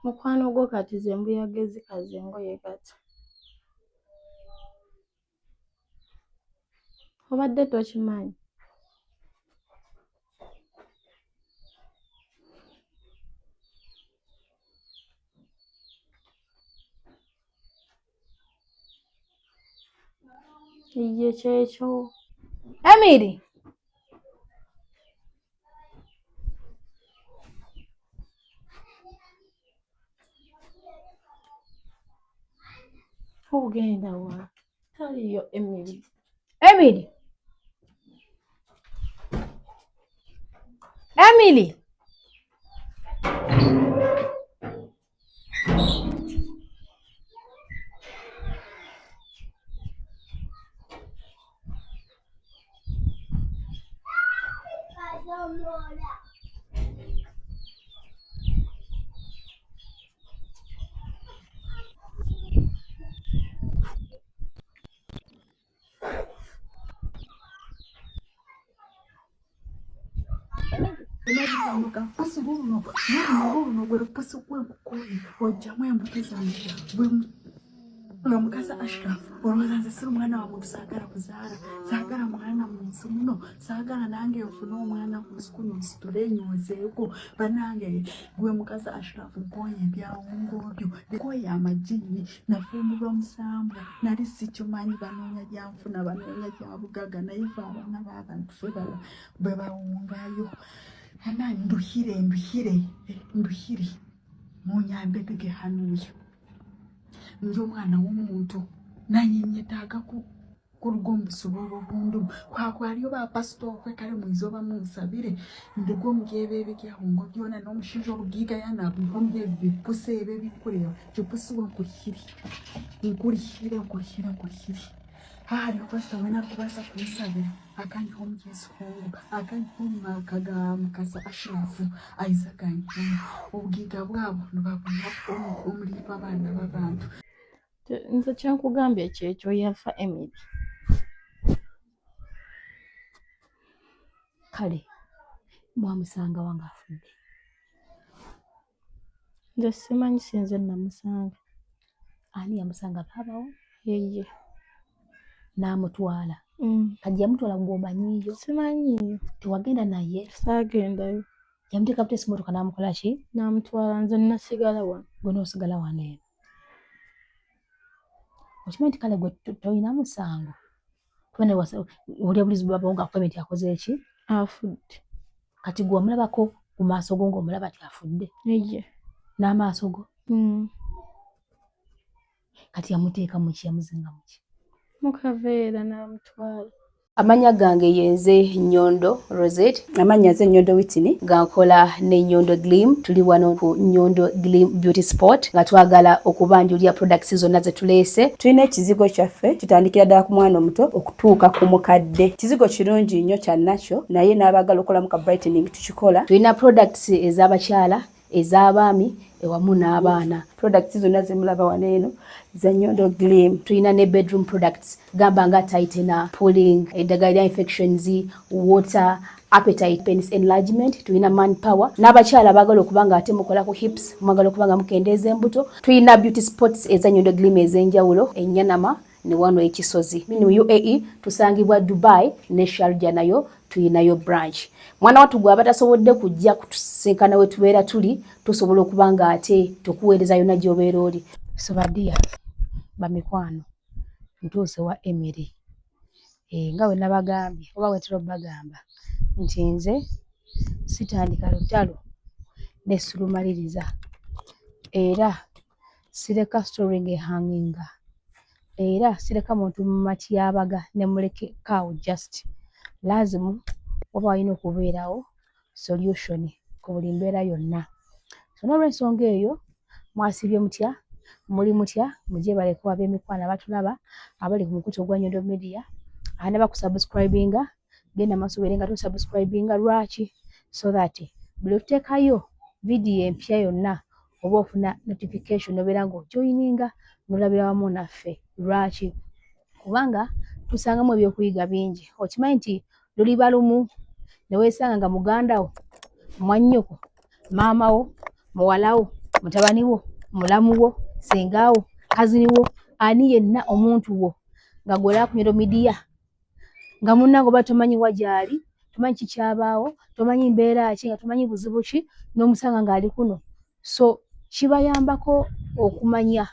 Mukwano gwo kati ze mbuyaga ezikaze engoye kati. Obadde tokimanyi? Ye kyekyo. Emily! Ogenda wa? Taliyo Emily. Emily! Emily! Mukazi Ashraf olowooza nze siri mwana wa muntu saagala kuzaala saagala mwana mu nsi muno saagala nange ofune omwana ku sukulu nsitule nyozeeko banange gwe mukazi Ashraf nkoye ebyawongoobyo nkoye amagini nafumbirwa musambwa nali sikimanyi banoonya gyanfuna banoonya gyabugaga naye fe abaana b'abantu fe bwe bawungayo anani nduhire munyambe tegehanuuyo njo mwana w'omuntu nanyemyetaaga kuruga omubusuba obubundumu kwakwaliyo bapasito kwe kale mwiza oba munsabire nduga omubyebe ebyahungo byona n'omushinja obugiiga yanabwiha omubyebe bipusi ebyo bikureba kipusi we nkurihire hariho pasito we nakubasa kunsabira akanyiho omugezi hongo akanyiho omwaka ga mukazi Ashrafu aiza ganyiho obugiiga bwabo nibabona omulipa abaana b'abantu. Nze kyenkugambye kyekyo yafa Emily. Kale mwamusanga wange afudde? Nze simanyi sinze namusanga. Ani yamusanga baabawo? Yeye. N'amutwala? Kati yamutwala ng'omanyiiyo? Simanyiiyo. Tewagenda naye? Saagendayo. Yamuteeka butesi mmotoka n'amukola ki? N'amutwala nze nasigala wano. Gwe n'osigala wano eno? Okimanyi nti kale gwe tolina musango? Kubanga oli obulizi bw'abawo ng'akugambe nti akoze ki? Afudde. Kati gwe omulabako ku maaso go ng'omulaba nti afudde? Yeye. N'amaaso go? Kati yamuteeka mu ki? Yamuzinga mu ki? Mu kaveera n'amutwala. Amanya gange yenze Nnyondo Rosette. Amanya nze Nnyondo Whitney. Gankola ne Nnyondo Gleam. Tuli wano ku Nnyondo Gleam Beauty Sport nga twagala okubanjulira products zonna ze tuleese. Tulina ekizigo kyaffe kitandikira ddala ku mwana omuto okutuuka ku mukadde. Kizigo kirungi nnyo kya nakyo naye n'abaagala okolamu ka brightening tukikola. Tulina products ez'abakyala, ez'abaami ewamu n'abaana. Products zonna ze mulaba wano eno za Nnyondo Gleam. Tulina ne bedroom products gamba nga tightener, pulling, eddagala lya infections, water, appetite, penis enlargement. Tulina manpower. N'abakyala baagala okuba nga ate mukola ku hips, mwagala okuba nga mukendeeza embuto. Tulina beauty spots eza Nnyondo Gleam ez'enjawulo, Enyanama ne wano ekisozi. Mu UAE tusangibwa Dubai ne Sharjah nayo tulinayo branch. Mwana watu gwe abatasobodde kujja kutusinkana we tubeera tuli tusobola okuba nga ate tukuweereza yonna gy'obeera oli. Sobadia bamikwano ntuuse wa Emily. Nga we nabagambye oba wetera bagamba nti nze sitandika lutalo ne sulumaliriza era sireka storing ehanginga era sireka muntu mu matyabaga ne muleke kawo just lazimu waba walina okubeerawo solution ku buli mbeera yonna. So n'olw'ensonga eyo mwasibye mutya muli mutya mujye baleko ab'emikwano abatulaba abali ku mukutu ogwa Nnyondo Media ane bakusubscribinga genda maaso beerenga tusubscribinga lwaki so that buli tuteekayo video empya yonna oba ofuna notification obeera ng'ojoyininga n'olabira wamu naffe lwaki kubanga tusangamu ebyokuyiga bingi. Okimanyi nti luliba lumu ne weesanga nga muganda wo mwannyoko maama wo muwalawo mutabani wo, mulamu wo, sengaawo, kazini wo, ani yenna omuntu wo nga gwolaba ku Nyendo Media nga munnange oba tomanyi wagyali, tomanyi kikyabaawo, tomanyi mbeera ki, nga tomanyi buzibu ki, n'omusanga ng'ali kuno. So kibayambako okumanya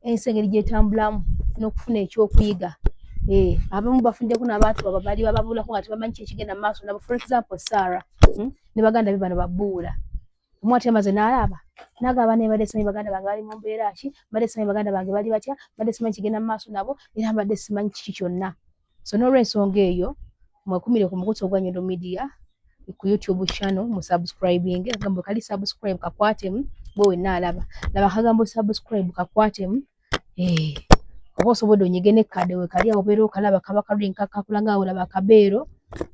ensi engeri gyetambulamu n'okufuna ekyokuyiga. Abamu bafuniddeku n'abantu abo bali bababulako nga tebamanyi ki ekigenda mu maaso nabo. For example, Sarah ne baganda be bano babbuula. Omwati amaze n'alaba n'agamba mbadde simanyi baganda bange bali mu mbeera ki, mbadde simanyi baganda bange bali batya, mbadde simanyi kigenda mu maaso nabo, era mbadde simanyi kiki kyonna. So n'olw'ensonga eyo mwekumire ku mukutu ogwa Nyendo Media ku YouTube channel musubscribing. Akagambo kali subscribe kakwatemu gwe wenna alaba. Laba akagambo subscribe kakwatemu. Oba osobodde onyige ne kadde we kali awo obeera okalaba kaba kaluli kakulaga awo laba akabeero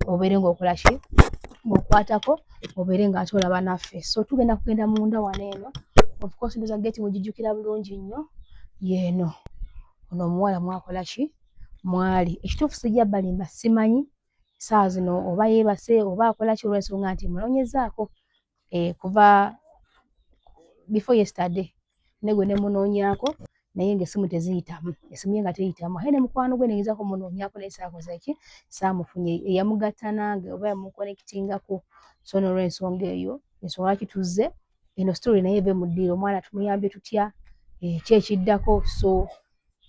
obeere ng'okola ki? Ng'okwatako obeere ng'ate olaba naffe. So tugenda kugenda munda wano eno. Of course ndoza gate mugijjukira bulungi nnyo. Yeeno. Ono omuwala mwakola ki? Mwali. Ekituufu sijja balimba simanyi. Saa zino oba yeebase oba akola ki olw'ensonga nti munoonyezaako. Kuva before yesterday ne gwe ne munoonyaako naye ng'essimu teziyitamu. Essimu ye nga teyitamu. Aye ne mukwano gwe ne ngezaako munoonyaako naye saakoze ki? Saamufunye. Eyamugatta nange oba yamukonekitingako. So n'olw'ensonga eyo, ensonga lwaki tuzze, eno story naye eve mu ddiiro. Omwana tumuyambye tutya? Ki ekiddako? So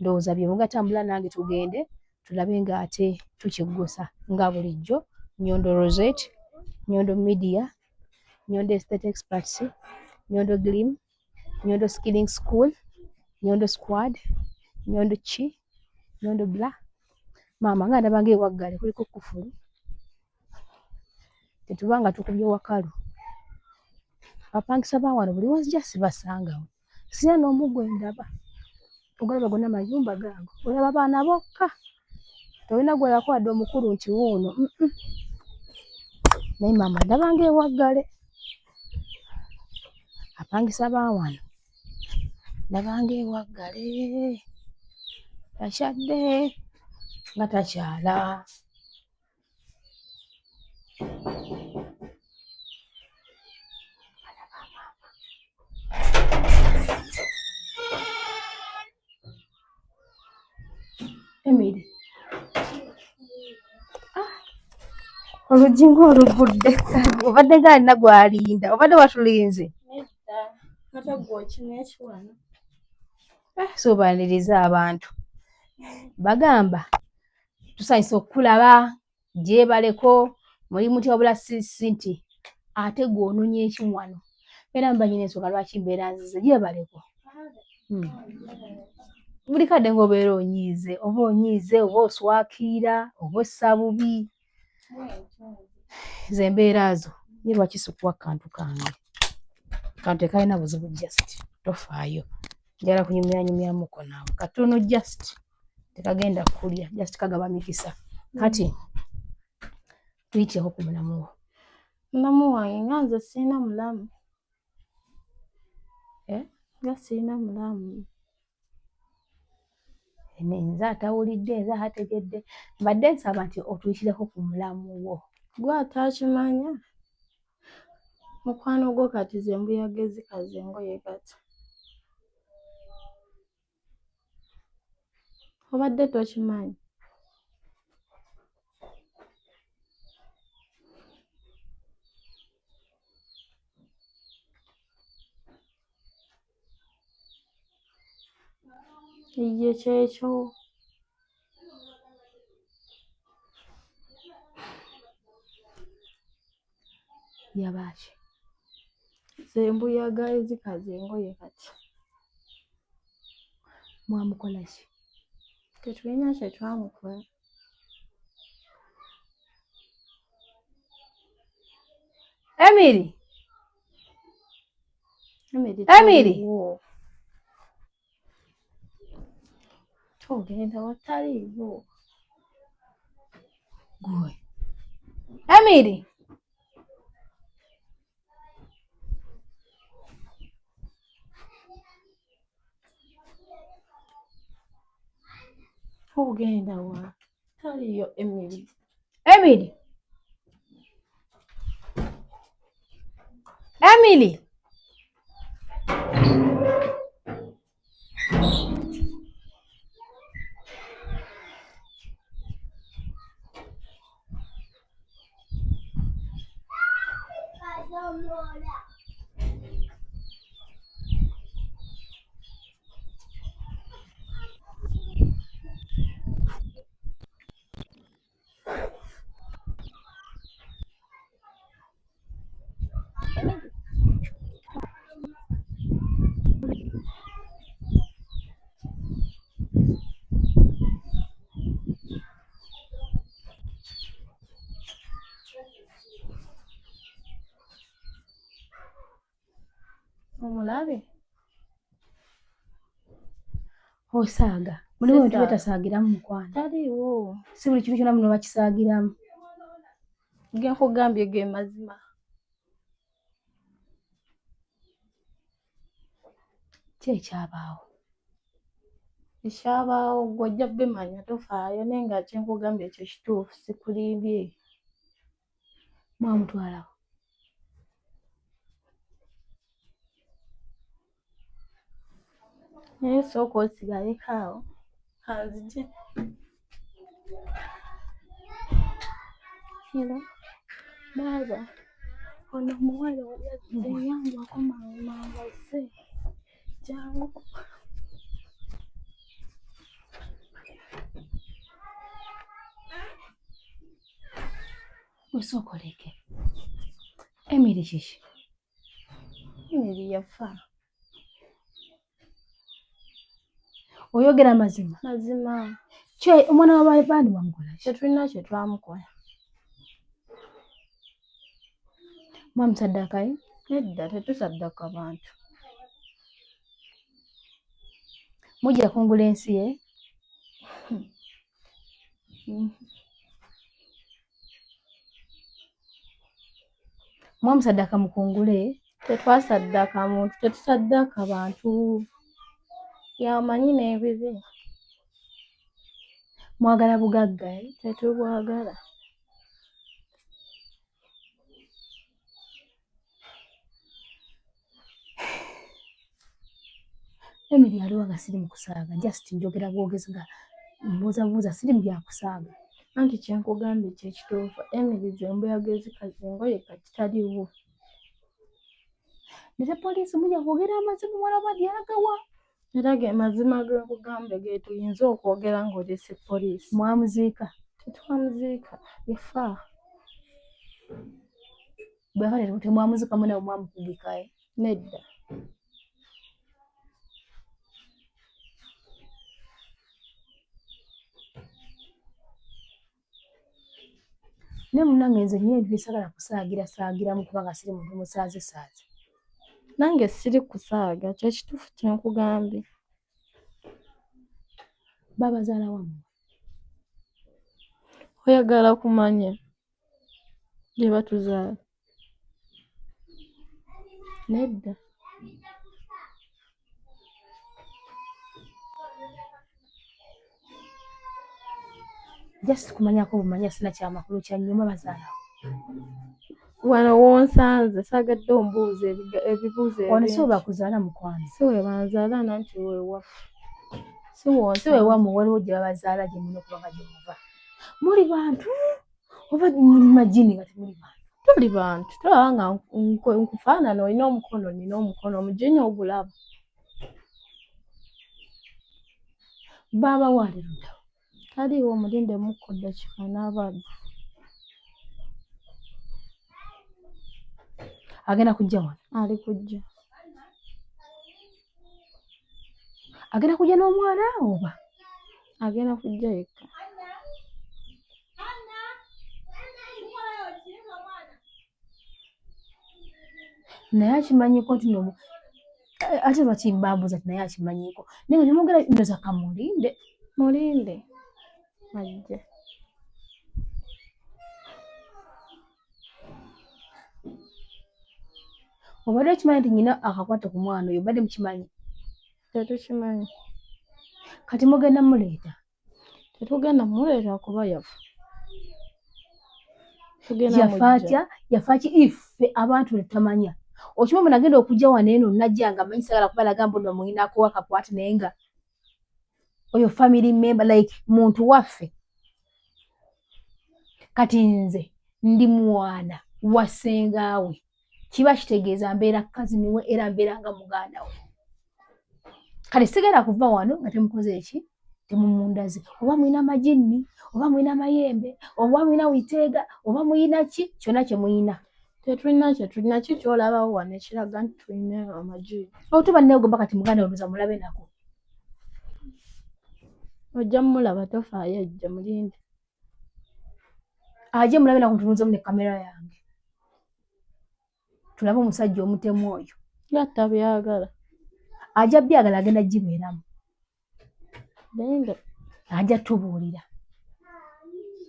ndowooza bye mugatambula nange tugende tulabe ng'ate tukiggusa nga bulijjo. Nyondo Rosette, Nyendo Media, Nyondo Estate Experts, Nyondo Glim, Nyondo Skilling School, Nyondo Squad, Nyondo Chi, Nyondo Bla. Maama nga ndabange ewaggale kuliko kufulu. Tetubanga tukubye wakalu. Abapangisa ba wano buli wazija sibasangawo. Sina n'omu gwe ndaba. Ogalaba gonna mayumba gango. Olaba abaana bokka. Tolina gwolako wadde omukulu nti wuuno. Naye maama ndabanga ewaggale. Apangisa ba wano ndabanga ewaggale. Takyadde nga takyala. Emily. Oluggi ng'oluvudde. Obadde ng'alina gw'alinda. Obadde watulinze. Ate gw'okina ekiwano. Sobaniriza abantu. Bagamba tusanyusa okukulaba, gyebaleko, muli mutya wabula si nti ate gw'onoonya ekiwano. Era mba nyina ensonga lwaki mbeera nzize, gyebaleko. Buli kadde ng'obeera onyiize, oba oswakiira, oba ossa bubi. Ze mbeera zo, ye lwaki sikuwa kantu kange. Kantu tekalina buzibu just, tofaayo. Njagala kunyumyanyumyamuko naawe. Katono just, tekagenda kulya, just kagaba mikisa. Kati, tuyitireko ku mulamu wo. Mulamu wange nga nze sirina mulamu. Nga sirina mulamu. Nze atawulidde, nze ategedde. Mbadde nsaba nti otuyitireko ku mulamu wo. Gwe atakimanya. Mukwano gwo kati ze mbuyaga ezikaze engoye kati. Obadde tokimanyi. Ye kyekyo. Yabaaki. Ze mbuyaga ezikaze engoye kati. Mwamukola ki? Tetulina kye twamukola. Emily. Emily. Togenda wataliiwo. Gwe. Emily. Ogenda wa? Taliyo Emily. Emily. Emily. Omulabe osaaga mulimu ebintu byetasagiramu mukwano taliiwo si buli kintu kyonna muno bakisaagiramu genkugambye ge mazima kyekyabaawo ekyabaawo gwojja bimanya tofaayo naye nga kyenkugambye ekyo kituufu sikulimbye mwamutwalawo naye sooka osigaleko awo kanzije era baaba ono omuwala oyazze yambako mangase jangu osookoleke Emily kiki Emily yafa oyogera mazima kye omwana w'abandi wamukola ki tetulina kye twamukola mwamusaddakayo nedda tetusaddaka bantu mujja kungula ensi ye mwamusaddaka mukungule tetwasaddaka muntu tetusaddaka bantu yamanyi n'ebibi mwagala bugagga tetubwagala Emily aliwo nga siri mu kusaaga just njogera bwogezi nga mbuuzabuuza siri mu byakusaaga anti kyenkugambye kyekituufu Emily zembuyaga ezikazingo ye kakitaliwo nete poliisi mujja kwogera amazima omwana w'abandi yalagawa era ge mazima genkugambye ge tuyinza okwogera ng'olese poliisi mwamuziika tetwamuziika yafa bwe yafa lero temwamuziika mwe nawe mwamukugikaye nedda naye munnange nze nyina ebintu bisagala kusaagiramu kubanga siri muntu musaazesaaze nange siri kusaaga kyekituufu kyenkugambye babazaala wammwe oyagala kumanya gye batuzaala nedda just kumanyako bumanya sina kyamakulu kya nnyuma bazaalawo wano wonsanze saagadde ombuuza ebibuuzo wano si we bakuzaala mukwano si we banzaala nanti wewaffe si wewammwe waliwo gye babazaala gye mulina okuba nga gye muva muli bantu oba majini nga temuli bantu tuli bantu tolaba nga nkufaanana olina omukono nina omukono omujini ogulaba baaba waali luddawo taliiwo omulinde mukko ddakiika n'abaddu agenda kujja wano ali kujja agenda kujja n'omwana oba agenda kujja yekka naye akimanyiko nti ate lwakimbambuza ti naye akimanyiko naye nga temwogera ndoza kamulinde mulinde ajja obadde okimanyi nti nyina akakwate ku mwana oyo obadde mukimanyi tetukimanyi kati mugenda muleeta tetugenda muleeta kuba yafa yafa atya yafa ki ife abantu tetamanya okimanyi nagenda okujja wano eno najja nga manyi sagala kubalaga mbuno muyinako akakwate naye nga oyo family member like muntu waffe. Kati nze ndi mwana wa ssengaawe kiba kitegeeza mbeera cousin we era mbeera nga muganda we. Kale sigenda kuva wano nga temukoze eki temumundaze oba muyina majinni oba muyina mayembe oba muyina witeega oba muyina ki kyonna kye muyina. Tetulina ki kyolabawo wano ekiraga nti tulina amagi. Otuba neegomba kati muganda we mulabe nako. Ojja mulaba tofaayo ajja mulinde. Ajje mulabe nako ntunuzamu ne kamera yange. Tulabe omusajja omutemu oyo. Yatta byagala. Ajja byagala agenda gibeeramu. Linda. Ajja tubuulira.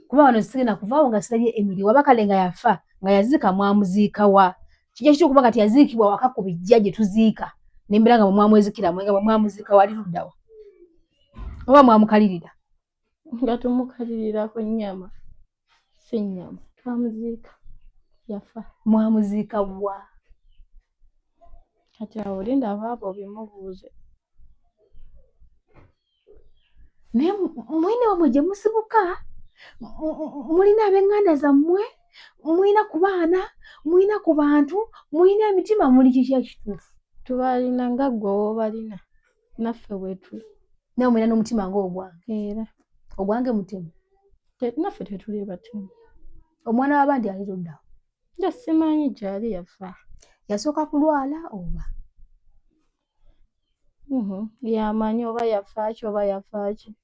Kuba wano sigenda kuvaawo nga sirabye Emily waba kale nga yafa nga yaziika mwamuziika wa. Kijja kityo kuba kati yaziikibwa waka ku bijja gye tuziika. Nembera nga mwamwezikira nga mwamuziika wali luddawa. Oba mwamukalirira. Nga tumukalirira ku nnyama. Si nnyama. Twamuziika. Yafa. Mwamuziika wa. Kati awo Linda abaabo bimubuuze. Naye mwine wamwe gye musibuka mulina ab'enganda zammwe mulina ku baana mulina ku bantu mulina emitima muli kiki ekituufu. Tubalina nga ggwe w'obalina naffe bwetuli. Naye mulina n'omutima ng'ogwange. Era Ogwange mutemu. Naffe tetuli batemu. Omwana w'abandi ali luddawa. Nja simanyi gyali yafa. Yasooka kulwala oba? Yamanyi oba yafaaki oba yafaaki.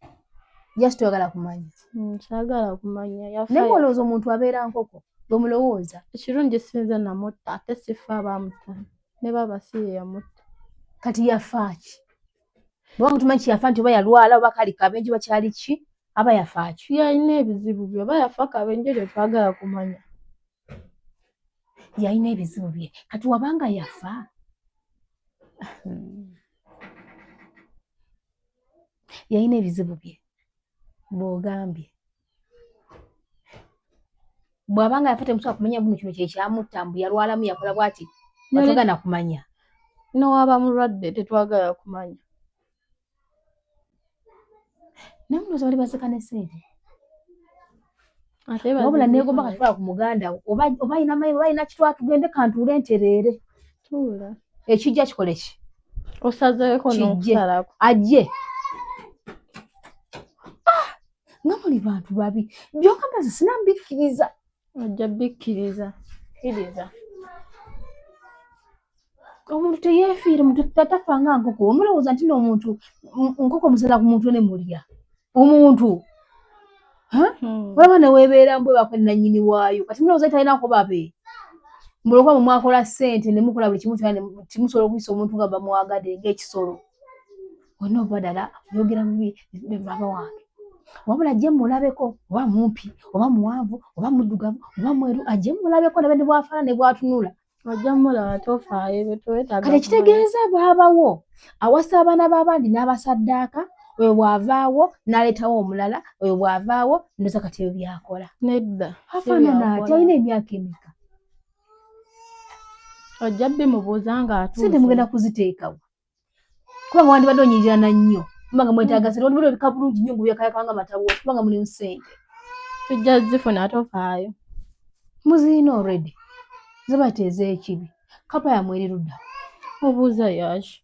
Just oyagala kumanya. Saagala kumanya yafa. Naye olowooza omuntu abeera nkoko bwe mulowooza. Ekirungi sinze namutta ate sifa abamutta ne baba si ye yamutta. Kati yafaaki. Bwanga tumanyi kiyafa nti oba yalwala oba kali kabenje oba kyali ki aba yafaaki. Yalina ebizibu bye oba yafa kabenje bye twagala kumanya. Yalina ebizibu bye. Kati wabanga yafa. Yalina ebizibu bye. Bw'ogambye. Bw'abanga yafa temusobola kumanya buno kino kye kyamutta mbu yalwalamu yakola bw'ati. Batogana kumanya. N'owaba mulwadde tetwagala kumanya. Naye muno bali baseka ne ssente. Wabula neegomba katwala ku muganda wo oba ayina mayi oba ayina kitwala tugende kantuule entereere. Tuula. Ekijja kikole ki? Osazeeko n'okusalako. Ajje. Nga muli bantu babi. By'ogamba nze sinambikkiriza. Ajja bikkiriza. Kkiriza. Omuntu teyeefiire muntu tatafa nga nkoko. Omulowooza nti n'omuntu nkoko musala ku muntu ne mulya. Omuntu. Olaba ne weebeera mbwe bakwe nannyini waayo. Kati mulowooza talinako babe. Mulokwa mwe mwakola ssente ne mukola buli kimu kyonna timusobola okuyisa omuntu nga bamwagadde ng'ekisolo. Olina oba ddala oyogera bubi ne baba wange. Wabula ajje mulabeko oba mumpi oba muwanvu oba muddugavu oba mweru ajje mulabeko nabe ne bw'afaana ne bw'atunula. Ojja mulaba tofaayo betwetaaga. Kale kitegeeza bw'abawo awasa abaana b'abandi n'abasaddaaka oyo bw'avaawo n'aleetawo omulala oyo bw'avaawo ndoza kati ebyo byakola. Nedda. Afaanana ati alina emyaka emeka. Ojja bimubuuza ng'atuuse. Sente mugenda kuziteekawo. Kuba nga wandibadde onyinjirana nnyo. Kubanga mwetaaga sente wandibadde obika bulungi nnyo ng'obyakayakanga matabo kubanga mulimu ssente. Tujja zifuna tofaayo. Muziyina already. Zibateeza ekibi. Kapa yamwe eri ludda. Obuuza yaki.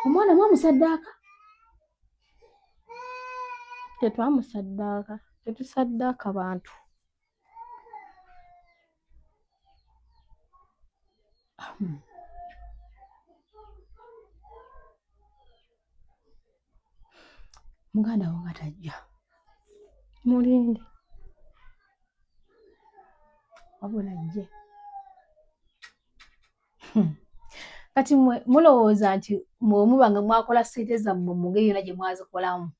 Omwana mwamusaddaaka? Tetwamusaddaaka. Tetusaddaaka bantu. Muganda wo nga tajja. Mulinde. Wabula ajje. Kati mulowooza nti muba nga mwakola ssente zammwe mu ngeri yonna gye mwazikolamu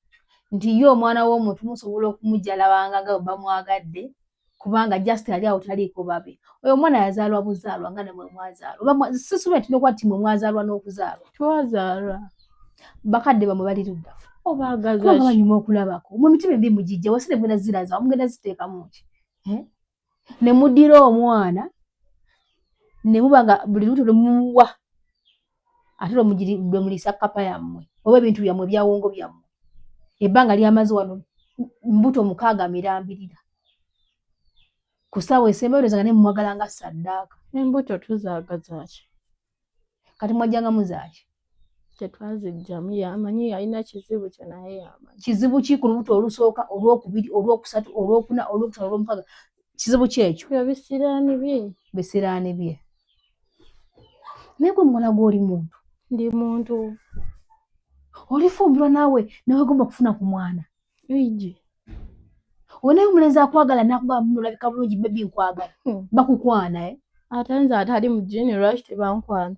nti ye omwana w'omuntu musobola okumujjalabanga nga bwe bamwagadde kubanga just ali awo taliiko babe. Oyo omwana yazaalwa buzaalwa nga namwe mwazaalwa. Sisuubira nti n'okuba nti mwe mwazaalwa n'okuzaalwa. Twazaalwa. Bakadde bamwe bali ludda. Obaagaza kubanga banyuma okulabako. Mu mitima embi mugijja wasire mugenda ziraza mugenda ziteekamu ki? ne muddira omwana ne mubanga buli luto lumuwa ate lwe mulisa kkapa yammwe oba ebintu byammwe byawongo byammwe ebbanga lyamaze wano mbuto 6 mirambirira ku ssaawa esembereza nga ne mumwagala nga saddaaka. Embuto tuzaagaza ki? Kati mwajjanga muzaaki? Tetwazijjamu yamanyi yalina kizibu kye naye yamanyi. Kizibu ki ku lubuto olusooka, olwokubiri, olwokusatu, olwokuna, olwokutaano, olwomukaaga? Kizibu ki ekyo? Ebyo bisiraani bye. Bisiraani bye. Naye gwe muwala gw'oli muntu. Ndi muntu. Olifumbirwa naawe newegomba kufuna ku mwana. Iji. Onaye omulenzi akwagala n'akugamba muno olabika bulungi bebi nkwagala. Bakukwana Ate nze atali mu jjini lwaki tebankwana?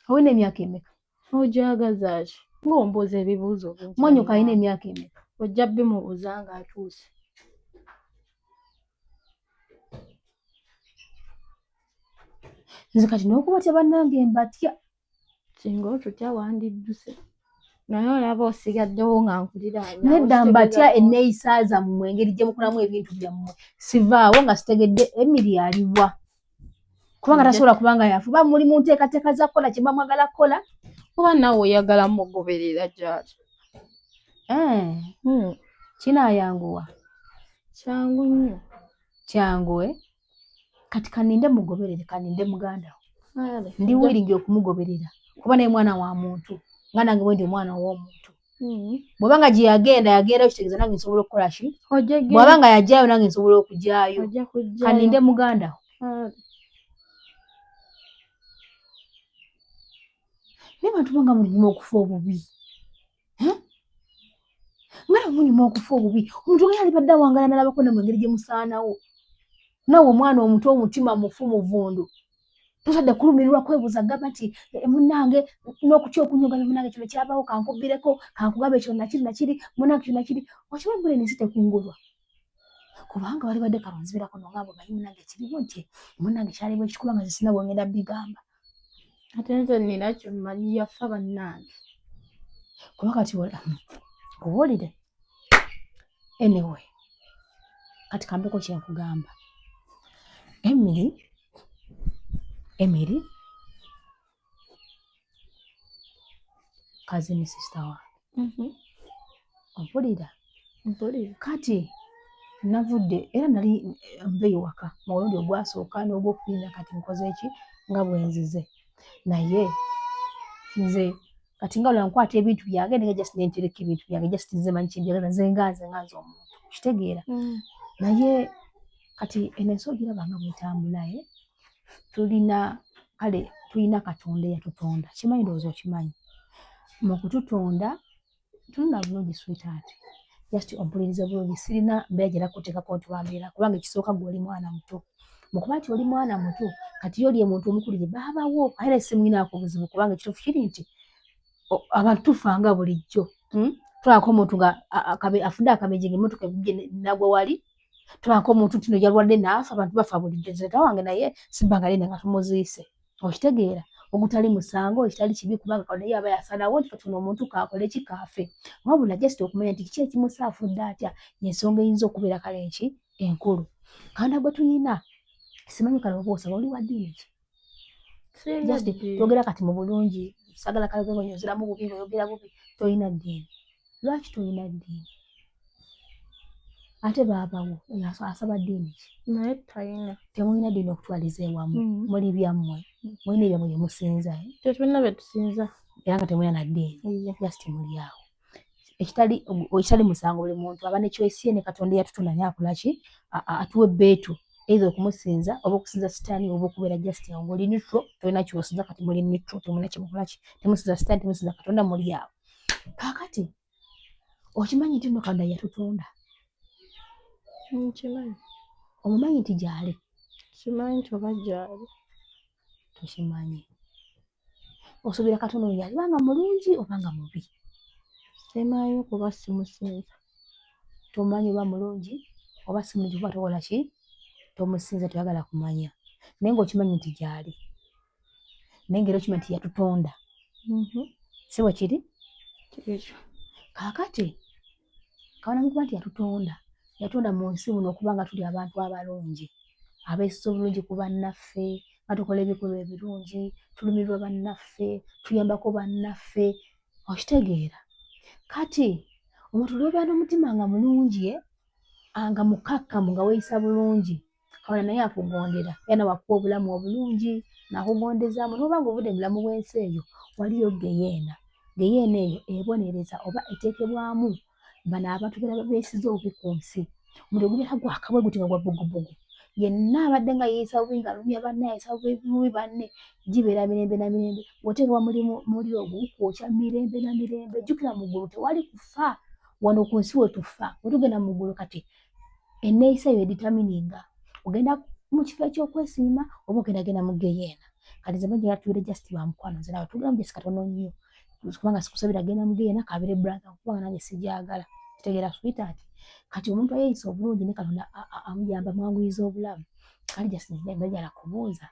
Olina emyaka emeka? Ojagaza ki? Ng'ombuuza ebibuuzo bingi. Mwannyoko alina emyaka emeka? Ojja bimubuuza nga atuuse. Nze kati n'okubatya bannange mbatya. Singa otutya wandidduse. Naye olaba osigaddewo nga nkuliraanya. Nedda mbatya enneeyisa zammwe engeri gye mukolamu ebintu byammwe. Sivaawo nga sitegedde Emily aliwa. Kubanga tasobola kubanga yafu. Ba muli mu nteekateeka za kukola kye mwagala kukola. Oba naawe oyagala mugoberera gy'ati. Kinaayanguwa. Kyangu nnyo. Kyangu kati kaninde mugoberere, kaninde muganda we. Ndi wiringi okumugoberera. Kuba naye mwana wa muntu. Nga nange bwe ndi omwana w'omuntu. Bw'obanga gye yagenda okitegeeza nange nsobola okukola ki? Bw'obanga yajjaayo nange nsobola okujjaayo. Kaninde muganda we. Naye bantu banga mulimu okufa obubi. Nga mulimu okufa obubi. Omuntu nga yalibadde awangala n'alabako ne mu ngeri gye musaanawo. Naawe omwana omuto omutima mufu muvundu. Tosadde kulumirirwa kwebuuza gamba nti munnange n'okutya okunyoganya munnange kino kyabaawo kankubbireko kankugabe ekyo nakiri munnange kino nakiri. Okimanyi buli ensi tekungulwa. Kubanga walibadde kalonzibirako nongamba omanyi munnange kiriwo nti munnange kyaliwo ekikuba nga zisina bwongenda bigamba. Ate nze nina kyemmanyi yafa bannange. Kuba kati owulire. Anyway, kati kambeko kyenkugamba. Emily cousin sister wange. Mpulira. Kati navudde era nali nve ewaka mu mulundi ogwasooka n'ogwokubiri kati nkoze ki nga bwenzize. Naye nze kati nga olwankwata ebintu byange nga just nentereka ebintu byange just nze manyi kyebyaga nze nganze omuntu. Kitegeera. Naye kati enensi ogirabanga bwetambula tulina Katonda eyatutonda. Kimanyi ndowooza okimanyi. Mu kututonda tulina bulungi sweetheart. Just ompuliriza bulungi sirina mbeera gye nakuteekako nti wambeera kubanga ekisooka ggwe oli mwana muto. Mu kuba nti oli mwana muto kati yo oli omuntu omukulire baabawo era simulinaako buzibu kubanga ekituufu kiri nti abantu tufanga bulijjo. Tulabako omuntu nga afudde akabenje ng'emmotoka ebujje nagwa wali. Tulabako omuntu nti no yalwadde n'afa abantu bafa bulijjo. Nze wange naye sibbanga linda nga tumuziise. Okitegeera ogutali musango ekitali kibi kubanga naye aba yasalawo nti kati omuntu kaakole ki kaafe. Wabula just okumanya nti kiki ekimusa afudde atya y'ensonga eyinza okubeera kale enki enkulu. Kanda gwe tulina simanyi kale oba osaba oli wa ddiini ki? Just twogera kati mu bulungi sagala kale gwe nyozeramu bubi oyogera bubi tolina ddiini. Lwaki tolina ddiini? Ate baabawo asaba ddiini ki? Naye talina. Temulina ddiini okutwaliza ewamu. Muli byammwe. Mulina ebyammwe bye musinza. Tetulina bye tusinza. Era nga temulina na ddiini. Just muli awo. Ekitali musango buli muntu aba ne choice ye ne Katonda eyatutonda naye akola ki? Atuwa ebbeetu. Either okumusinza oba okusinza sitaani oba okubeera just awo. Ng'oli neutral tolina ky'osinza kati muli neutral temulina kye mukola ki? Temusinza sitaani temusinza Katonda muli awo. Kaakati okimanyi nti nno Katonda yatutonda? Kimanyi. Omumanyi nti gy'ali? Kimanyi nti oba gy'ali. Tokimanyi. Osuubira Katonda oyo yalibanga mulungi obanga mubi? Simanyi kuba simusinza. Tomanyi oba mulungi oba si mulungi kuba tokola ki? Tomusinza toyagala kumanya. Naye ng'okimanyi nti gy'ali. Naye ng'era okimanyi nti yatutonda. Si bwe kiri? Kirikyo. Kaakati kawana mukuba nti yatutonda mu nsi muno okuba nga tuli abantu abalungi. abeesiza obulungi ku bannaffe, nga tukola ebikolwa ebirungi, tulumirwa bannaffe, tuyambako bannaffe, okitegeera. Kati omuntu lw'obeera n'omutima nga mulungi nga mukkakkamu nga weeyisa bulungi, Katonda naye akugondera era nawe akuwa obulamu obulungi n'akugondezaamu. N'oba ng'ovudde mu bulamu bw'ensi eyo waliyo geyeena. Geyeena eyo ebonereza oba eteekebwamu bano abantu beesiza obubi ku nsi. Omuntu ogubeera gwakabwe guti nga gwa bbugubugu, yenna abadde nga yeeyisa bubi nga alumya banne, yeeyisa bubi banne, gibeera mirembe na mirembe. Bw'oteekebwa muliro ogwo gukwokya mirembe na mirembe. Jjukira mu ggulu tewali kufa, wano ku nsi we tufa. Bwe tugenda mu ggulu kati enneeyisa eyo editamininga ogenda mu kifo eky'okwesiima oba ogendagenda mu geyeena. Kati nze mbajja tubeere just ba mukwano, nze nawe tugulamu just katono nnyo, kubanga sikusabira genda mu geyeena kabeere brother, kubanga nange sigyagala. Kitegeera sweetheart? Kati omuntu ayeeyisa obulungi ne Katonda amuyamba amwanguyiza obulamu. Kale just njagala kubuuza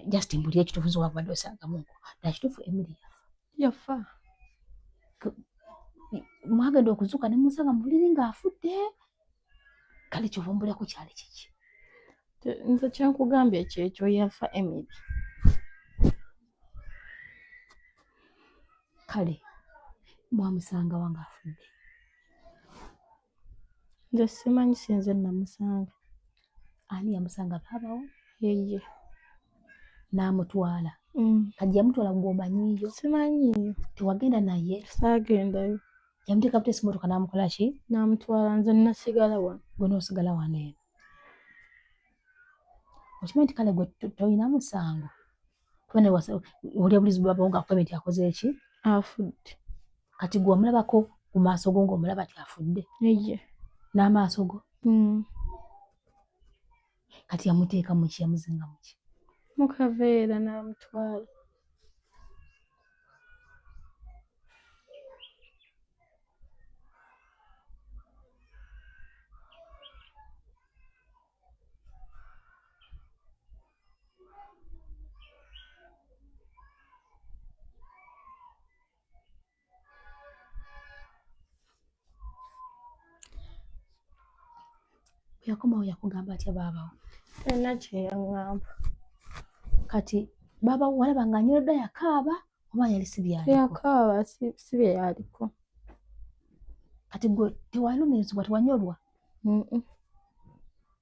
just mbulira ekituufu wakubadde osangamuko. Ddala kituufu Emily yafa? Mwagenda okuzuuka ne musanga mu buliri ng'afudde? Kale kivumbuleko kyali kiki? Nze kyenkugambye kyekyo, yafa Emily. Kale mwamusanga wange afudde? Nze simanyi, sinze namusanga. Ani yamusanga? Baabawo? Yeye n'amutwala? Kati yamutwala gw'omanyiiyo? Simanyiiyo. Tewagenda naye? Saagendayo. Yamuteeka butesi mmotoka n'amukola ki? N'amutwala, nze nasigala wano. Gwe n'osigala wano eno? Okimanyi nti kale gwe tolina musango? Kubanga oli obulizi bw'abawo ng'akugamye nti akoze eki? Afudde. Kati gwe wamulabako ku maaso go ng'omulaba ti afudde? Yeye. N'amaaso go? Kati yamuteeka mu ki? Yamuzinga mu ki? Mu kaveera n'amutwala. Yakomawo yakugamba atya baabawo? Talina kye yaŋŋamba. Kati baabawo walaba ng'anyolodde yakaaba oba yali si byaliko? Yakaaba, si bye yaliko. Kati gwe tewalumirizibwa, tewanyolwa?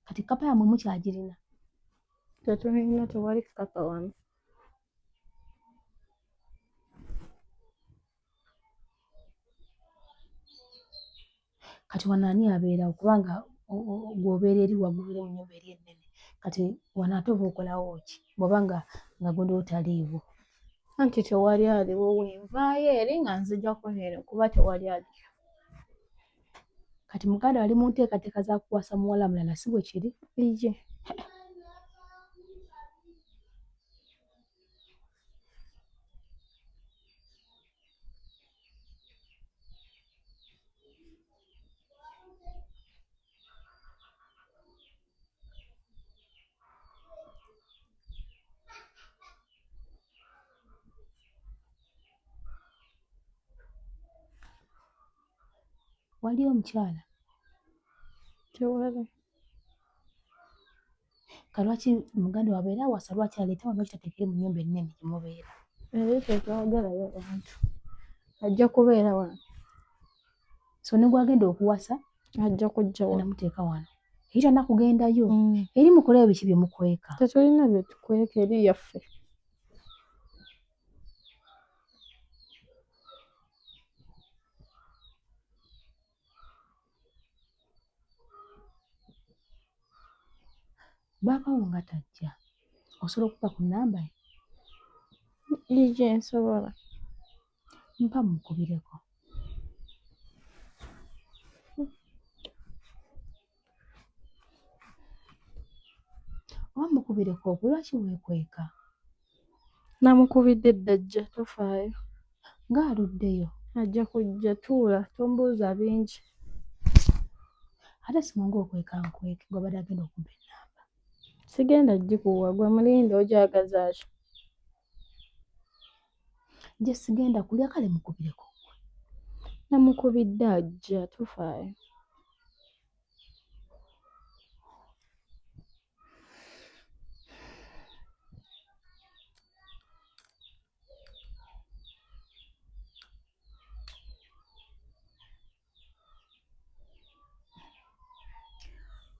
Kati kkapa yammwe mukyagirina? Tetulina, tewali kkapa wano. Kati wano ani abeerawo? Kubanga gw'obeera eri waggulu eri mu nnyumba eri ennene. Kati wano ate oba okolawo ki bw'oba nga gondewo taliiwo? Anti tewali aliwo, wenvaayo eri nga nzijjako eno kuba tewali aliwo. Kati muganda wali mu nteekateeka za kuwasa muwala mulala, si bwe kiri? Iye. Waliyo omukyala? Tewali. Kalwaki muganda wabeera awasa, lwaki aleeta wano kitateekere mu nnyumba ennene gye mubeera? Era tetwagalayo bantu. Ajja kubeera wano. So ne gwagenda okuwasa? Ajja kujja wano. Namuteeka wano. Eri tannakugendayo? Eri mukolayo biki bye mukweka? Tetulina bye tukweka, eri yaffe. Baabawo nga tajja, osobola okuba ku nnamba ye? Iye, nsobola. Mpa mukubireko. Oba mukubireko ogwo, lwaki weekweka? Namukubidde ddajja, tofaayo. Ng'aluddeyo? Ajja kujja, tuula, tombuuza bingi. Ate singa okweka nkweke gw'abadde agenda okumpa ennamba. Sigenda gikuwa, gwe mulinde, ogyagaza ki? Nje sigenda kulya, kale mukubireko gwe. Namukubidde ajja, tofaayo.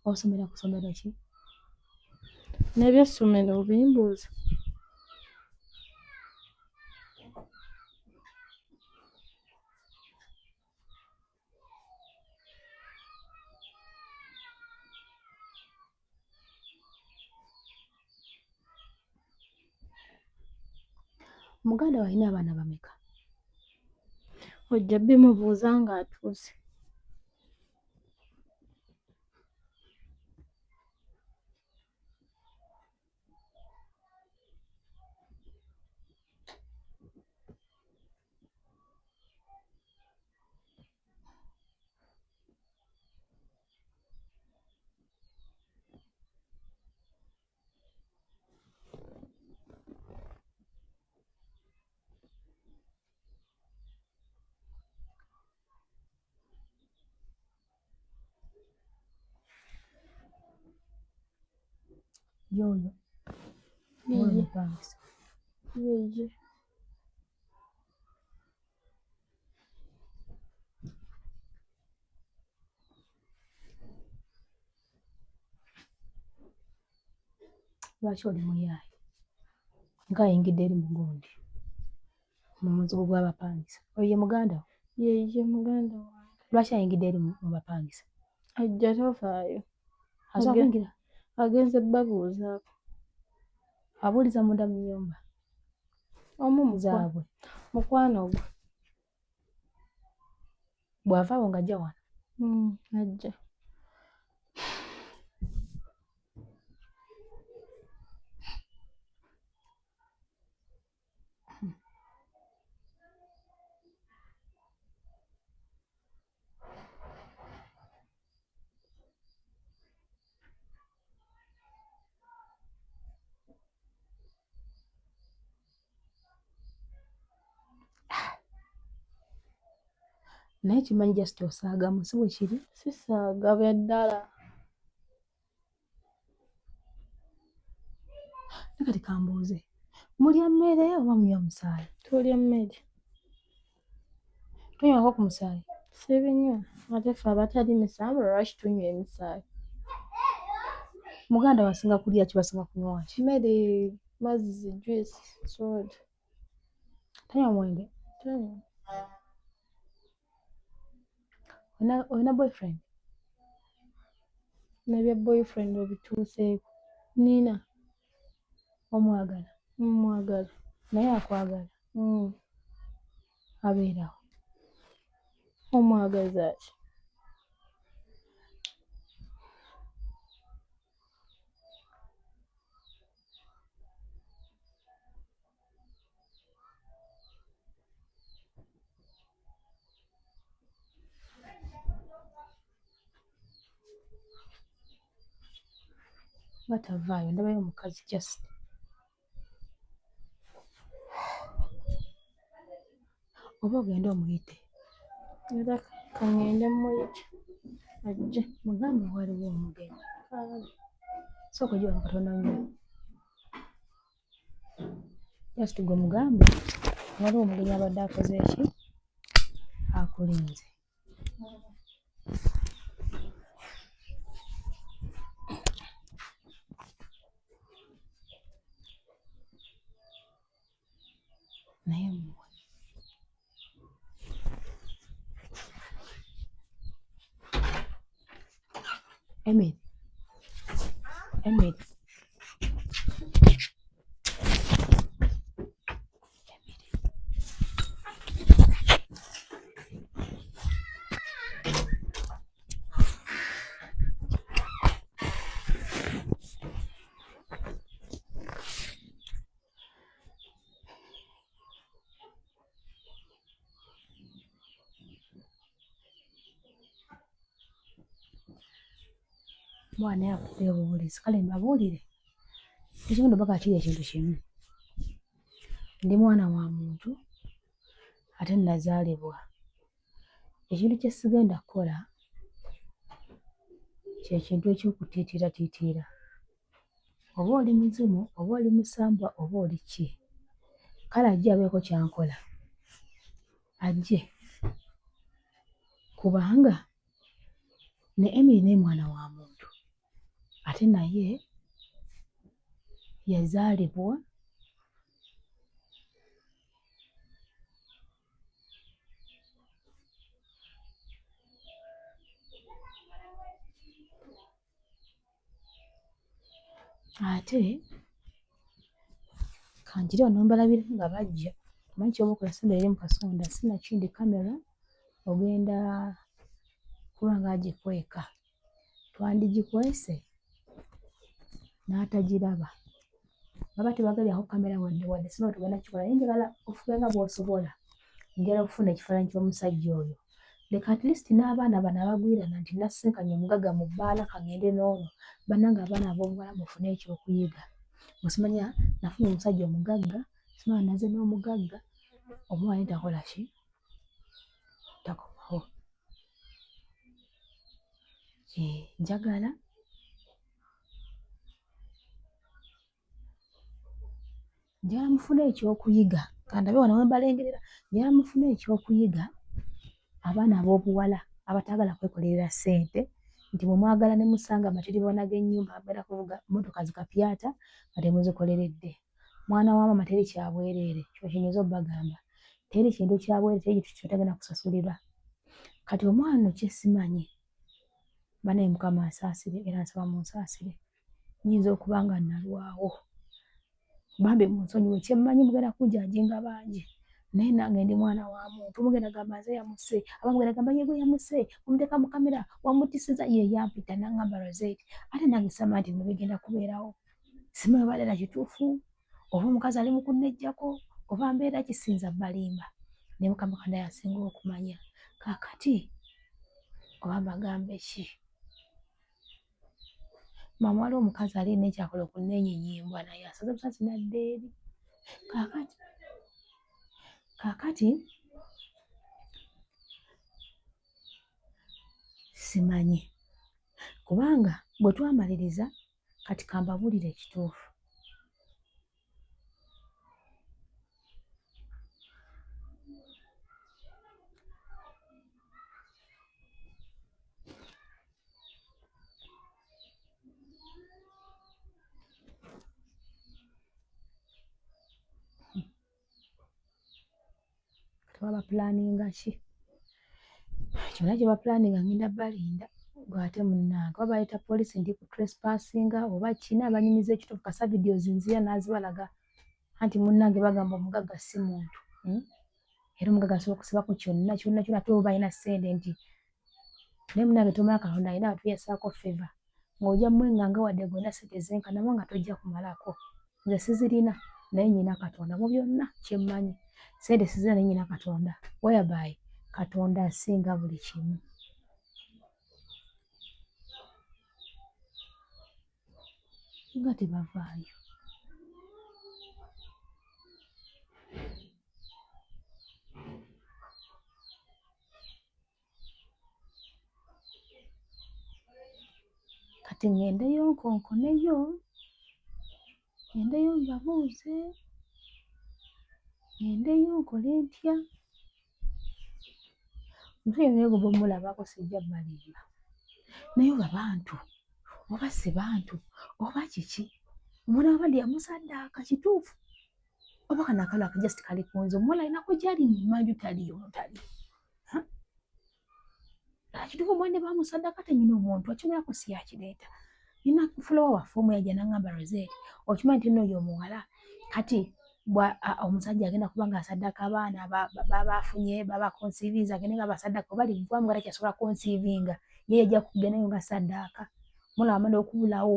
Osomera ku ssomero ki? N'ebyessomero bimbuuza. Muganda wo alina abaana bameka? Ojja bimubuuza ng'atuuse. Y'oyo oyo mupangisa. Yeye. Lwaki oli muyaaye? Nga ayingidde eri mu gundi mu muzigo gw'abapangisa. Oyo ye muganda wo? Yeye muganda wange. Lwaki ayingidde eri mu bapangisa? Ajja tofaayo. Asobola kuyingira? Agenze babuuzaako. Abuuliza munda mu nnyumba zaabwe. Mukwano gwe. Bw'avaawo ng'ajja wano? Ajja. Naye kimanyi just osaagamu si bwe kiri? Sisaaga bya ddala. Kati kambuuze, mulya mmere oba munywa musaayi? Tulya mmere. Tonywako ku musaayi? Sibinywa. Ate ffe abatali misambo lwaki tunywa emisaayi? Muganda wasinga kulya ki, basinga kunywa ki? Mmere, mazzi, juice, soda. Tanywa mwenge? Tanywa. Olina boyfriend? N'ebya boyfriend obituuseeko. Nina. Omwagala? Mwagala. Naye akwagala? Abeerawo? Omwagaza ki? Nga tavaayo, ndabayo omukazi just. Oba ogende omuyite? Era ka ngende muyite. Ajje. Mugambe waliwo omugenyi. Sooka ojje wano katono nnyo. Just gwe mugambe waliwo omugenyi abadde akoze ki? Akulinze. Naye mmwe Emily, Emily. Mwana yakubye obubulizi, kale mbabuulire ekimu ndoba kiri ekintu kimu. Ndi mwana wa muntu ate nazaalibwa. Ekintu kye sigenda kukola kye kintu eky'okutiitiiratiitiira. Oba oli muzimu, oba oli musambwa, oba oli ki, kale ajje abeeko kyankola. Ajje. Kubanga ne Emily naye mwana wa muntu. ate naye yazaalibwa ate kanjira wano mbalabira nga bajja manyi kyoba okola sembera eri mu kasonda sinakindi kamera ogenda kuba nga agikweka twandigikwese n'atagiraba baba tebagalyaho kamera wadde sino tugenda kikola naye njagala ofube nga bw'osobola njagala okufuna ekifaananyi ky'omusajja oyo leka at least n'abaana bano abagwirana nti nasisinkanye omugagga mu bbaala kangende n'ono bannange abaana ab'obuwala mufune ekyokuyiga musimanya nafuna omusajja omugagga simanya naze n'omugagga omuwala naye takola ki takomawo njagala mufune ekyokuyiga kandabe wano we mbalengerera njagala mufune ekyokuyiga abaana ab'obuwala abataagala kwekolerera ssente nti bwe mwagala ne musanga amatiribona g'ennyumba agenda kuvuga mmotoka zikapyata nga temuzikoleredde mwana wa maama teri kyabwereere kyo kiyinza obbagamba teri kintu kyabwereere teri kintu kyotagenda kusasulirwa kati omwana ono kyesimanyi banaye mukama ansaasire era nsaba munsaasire nyinza okuba nga nalwawo bambi munsonyiwe kyemmanyi mugenda kunjanjinga bangi naye nange ndi mwana wa muntu mugenda gamba nze yamuse abamu mugenda gamba yegwe yamuse omuteeka mu kamera wamutisiza ye yampita nangamba Rosette ate nange sama nti bino bigenda kubeerawo simanyi oba ddala kituufu oba omukazi ali mu kunneggyako oba mbeera kisinza balimba naye mukama kanda yasinga okumanya kaakati oba mbagambe ki mama waliwo omukazi alina ekyakola okunnenyenyimbwa naye asaze busasi nadda eri kaakati simanyi kubanga bwe twamaliriza kati kambabuulire ekituufu baba pulaninga ki kyonna kye bapulaninga ngenda balinda gwate munnange oba baleeta poliisi ndi ku trespassinga oba kina abanyumiza ekituufu kasa videos nzira nazibalaga anti munnange bagamba omugagga si muntu era omugagga asobola okusibako kyonna ate oba alina ssente nti naye munnange tomala Katonda alina batuyesaako feva ng'ojja mwenganga wadde gonna ssente zenkana nga tojja kumalako nze sizirina naye nyina Katonda mu byonna kyemmanyi ssente sizirina naye nyina Katonda whereby Katonda asinga buli kimu nga tebavaayo kati ngendeyo nkonkoneyo ngendeyo mbabuuze ngendeyo nkole ntya omusajja naye gwe bw'omulabako sijja balimba naye oba bantu oba si bantu oba kiki omwana wabadde yamusaddaaka kituufu oba kano akalo akajasti kali ku nze omuwala alinako gyali mu manju taliyo kituufu omwana bamusaddaaka tenyina omuntu akyogerako si yakireeta nina fulowa waffe omu yajja n'angamba Rosette okimanyi nti nno oyo omuwala kati omusajja agenda kuba nga asaddaaka abaana babafunye babakonsiivinze agende nga basaddaaka oba livwamu nga takyasobola konsiivinga ye yajja kugendayo nga saddaaka omulala amanda okubulawo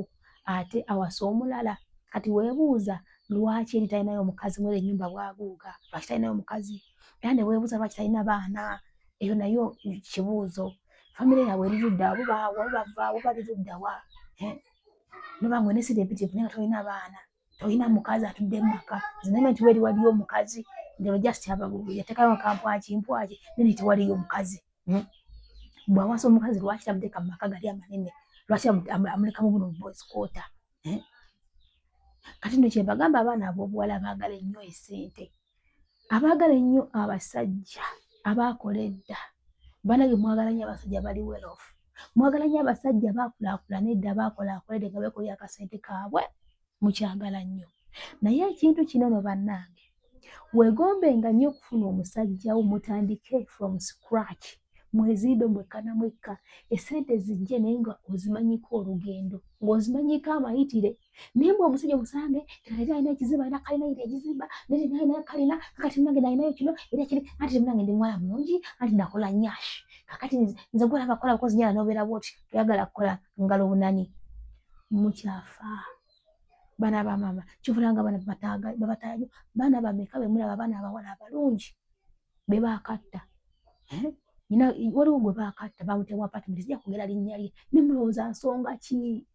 ate awasa omulala kati weebuuza lwaki eri talinayo omukazi mwere ennyumba bwaguuga lwaki talinayo omukazi era ne weebuuza lwaki talina baana eyo nayo kibuuzo famire yaabwe eri ludda bubaawo bavaawo bali ludda wa noba ngwe nesiri empitirivu naye nga tolina baana tolina mukazi atudde mu maka ziname nti weri waliyo omukazi ngero just yateekayo akampwaki naye tewaliyo omukazi bw'awasa omukazi lwaki tamuteeka mu maka gali amanene lwaki amuleka mu buno boys quarter kati nno kyembagamba abaana ab'obuwala abaagala ennyo essente abaagala ennyo abasajja abaakola edda banage mwagala nnyo abasajja bali well off Mwagala nnyo abasajja baakulaakulana edda baakolaakoledde nga beekolera akasente kaabwe mukyagala nnyo. Naye ekintu kino no bannange, weegombenga nnyo okufuna omusajja wo mutandike from scratch, mwezimbe mwekka na mwekka, essente zijje naye nga ozimanyiko olugendo, ng'ozimanyiko amayitire. Naye mwe omusajja omusange teraira alina ekizibu, alina kalina ira egizimba, naye alina kalina, kakati munange nalinayo kino era kiri, anti munange ndi muwala mulungi, anti nakola nyashi. Kakati nze gwolaba kola bukozi nyala n'obeera bw'oti, toyagala kukola ngalo bunani. Mukyafa. Baana ba mama, kivulanga baana babataaga, baana bameka be mulaba abaana abawala abalungi be baakatta. Nina waliwo gwe baakatta bamutema apartment, sijja kwogera linnya lye, ne mulowooza nsonga ki?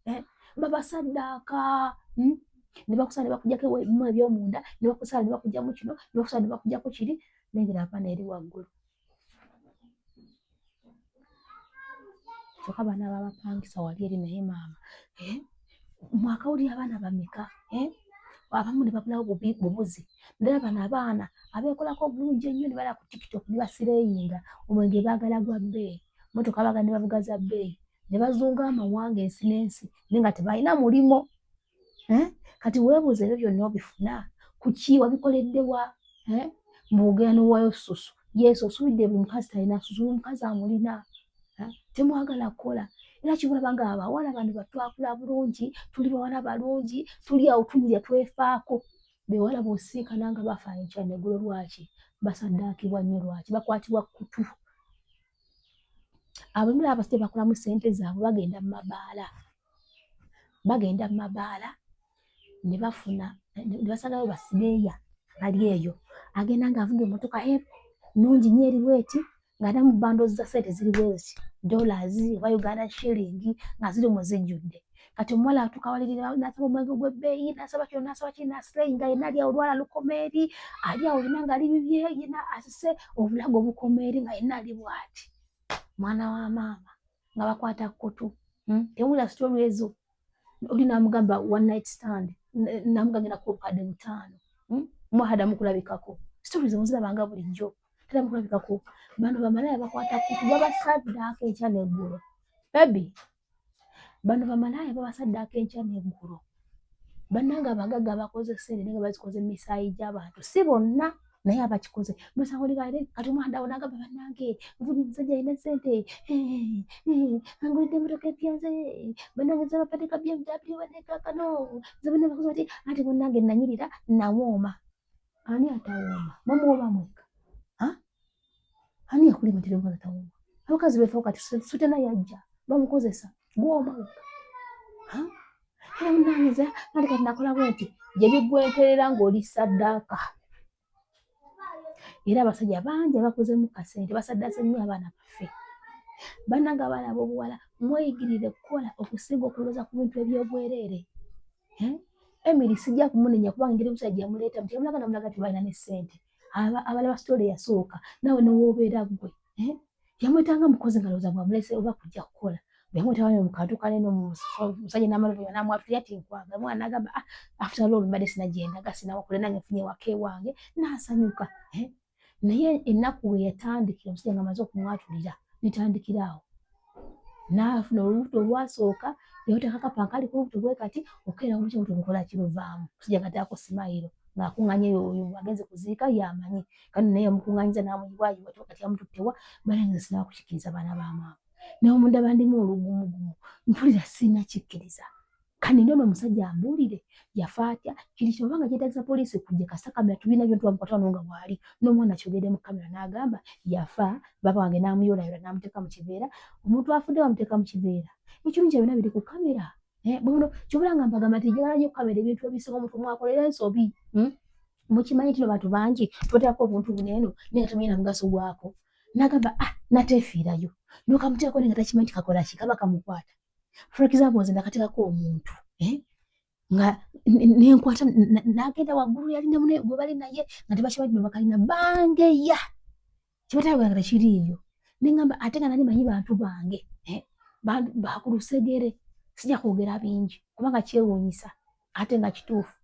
Babasaddaaka. Ne bakusala ne bakuggyako mu eby'omunda, ne bakusala ne bakuggyamu kino, ne bakusala ne bakuggyako kiri, nengera abaana eri waggulu. Kyokka baana babapangisa wali eri naye maama. Mwakawulira abaana bameka? Abamu ne babulawo bubuzi. Ddala bano abaana abeekolako obulungi ennyo ne balaba ku TikTok ne basireyinga, omwenge baagala gwa bbeeyi, mmotoka baagala ne bavuga za bbeeyi, ne bazunga amawanga ensi n'ensi naye nga tebalina mulimo. Kati weebuuza ebyo byonna obifuna kuki? Wabikoledde wa? Mbwogera n'owaayo susu. Yesu osuubidde buli mukazi talina susu, buli mukazi amulina. Temwagala kukola. Era kibulaba nga abawala bano batwakula bulungi, tuli bawala balungi, tuli awo tunyirya twefaako. Bewala bw'osinkana nga bafa enkya n'eggulo lwaki? Basaddaakibwa nnyo lwaki? Bakwatibwa kutu. Abamu abasajja bakolamu ssente zaabwe bagenda mu mabaala. Bagenda mu mabaala ne bafuna, ne basangayo basibeeya bali eyo. Agenda ng'avuga emmotoka nnungi nnyo eri bweti, ng'ate mu bundles za ssente ziri bweti, dollars oba Uganda shilling nga ziri mwe zijjudde. Kati omuwala atuukawalirira n'asaba omwenge ogw'ebbeeyi, n'asaba kino n'asaba kiri, n'asireyinga yenna ali awo olwala lukoma eri, ali awo yenna ng'ali bibye, yenna asise obulago obukoma eri nga yenna ali bw'ati. Mwana wa maama nga bakwata kutu. Temuwulira sitori ezo. Oli n'amugamba one night stand, n'amugamba ngenda kuwa obukadde 5. Mwahada mukulabikako. Sitori zo nzirabanga bulijjo. Tera mukulabikako. Bano bamalaya bakwata kutu, babasaddaaka enkya n'eggulo. Baby, bano bamalaya babasaddaaka enkya n'eggulo. Bannange abagagga bakoze ssente naye nga bazikoze mu misaayi gy'abantu. Si bonna naye abakikoze. Musanga oli kati omwana awo n'agamba bannange, nfunye omusajja alina ssente. Angulidde emmotoka empya nze. Bannange nze bapadde ka BMW wadde kaakano. Nze bonna bakoze bati, anti bannange nanyirira nawooma. Ani atawooma? Mumuwooma mwekka? Ani yakulima nti omukazi atawooma? Abakazi beefaako kati Sutena yajja bamukozesa gw'ooma wekka. Era munnange nti kati nakola bwenti gye biggwenterera ng'oli saddaaka. Era abasajja bangi abakozemu kasente basaddaase nnyo abaana baffe. Bannange abaana ab'obuwala mweyigirire kukola okusinga okulowooza ku bintu eby'obwereere. Emily sijja kumunenya kubanga ngeri omusajja yamuleeta muti yamulaga namulaga nti balina ne ssente. Abalaba sitori eyasooka naawe n'owoobeera ggwe. Yamwetanga mukozi nga lowooza bw'amulese oba kujja kukola. Bweyamweta wano mu kantu kanene omusajja n'amalobera n'amwatulira ati nkwaga. Omwana n'agamba after all mbadde sinagyendaga sinawakula nange nfunye waka ewange n'asanyuka. Naye ennaku we yatandikira omusajja ng'amaze okumwatulira litandikira awo. N'afuna olubuto olwasooka yateeka akapanka ali ku lubuto bwe kati okeera mu kyalo tukola kiruvaamu. Omusajja ng'ataako simayiro ng'akuŋŋaanya oyo agenze kuziika y'amanyi. Kandi naye yamukuŋŋaanyiza n'amuyiwayiwa kati yamututtewa balangiza sinaakukikkiriza baana ba maama. Naye omundaba ndimu olugumugumu mpulira sinnakikkiriza. Kandi ndono omusajja ambuulire yafa atya kiri kyobanga kyetagisa poliisi kujja kasita kamera tubina byo twamukwata wano nga bw'ali n'omwana kyogedde mu kamera n'agamba yafa baba wange n'amuyoolayoola n'amuteeka mu kiveera. Omuntu afudde bamuteeka mu kiveera. Ekirungi byonna biri ku kamera. Buno kyobulanga mbagamba nti njagala nnyo kamera ebintu ebisinga omuntu mwakolera ensobi. Mukimanyi nti bantu bangi tubateekako obuntu buneeno naye nga tumanyi na mugaso gwako. N'agamba nateefiirayo. N'okamuteekako naye nga takimanyi nti kakola ki kaba kamukwata. For example nze nakateekako omuntu nga nenkwata n'agenda waggulu yalina munne gwe bali naye nga tebakimanyi bino bakalina bangeya. Kibataaga tekiriiyo. N'engamba ate nga nali manyi bantu bange bakulusegere. Sijja kwogera bingi kubanga kyewuunyisa ate nga kituufu.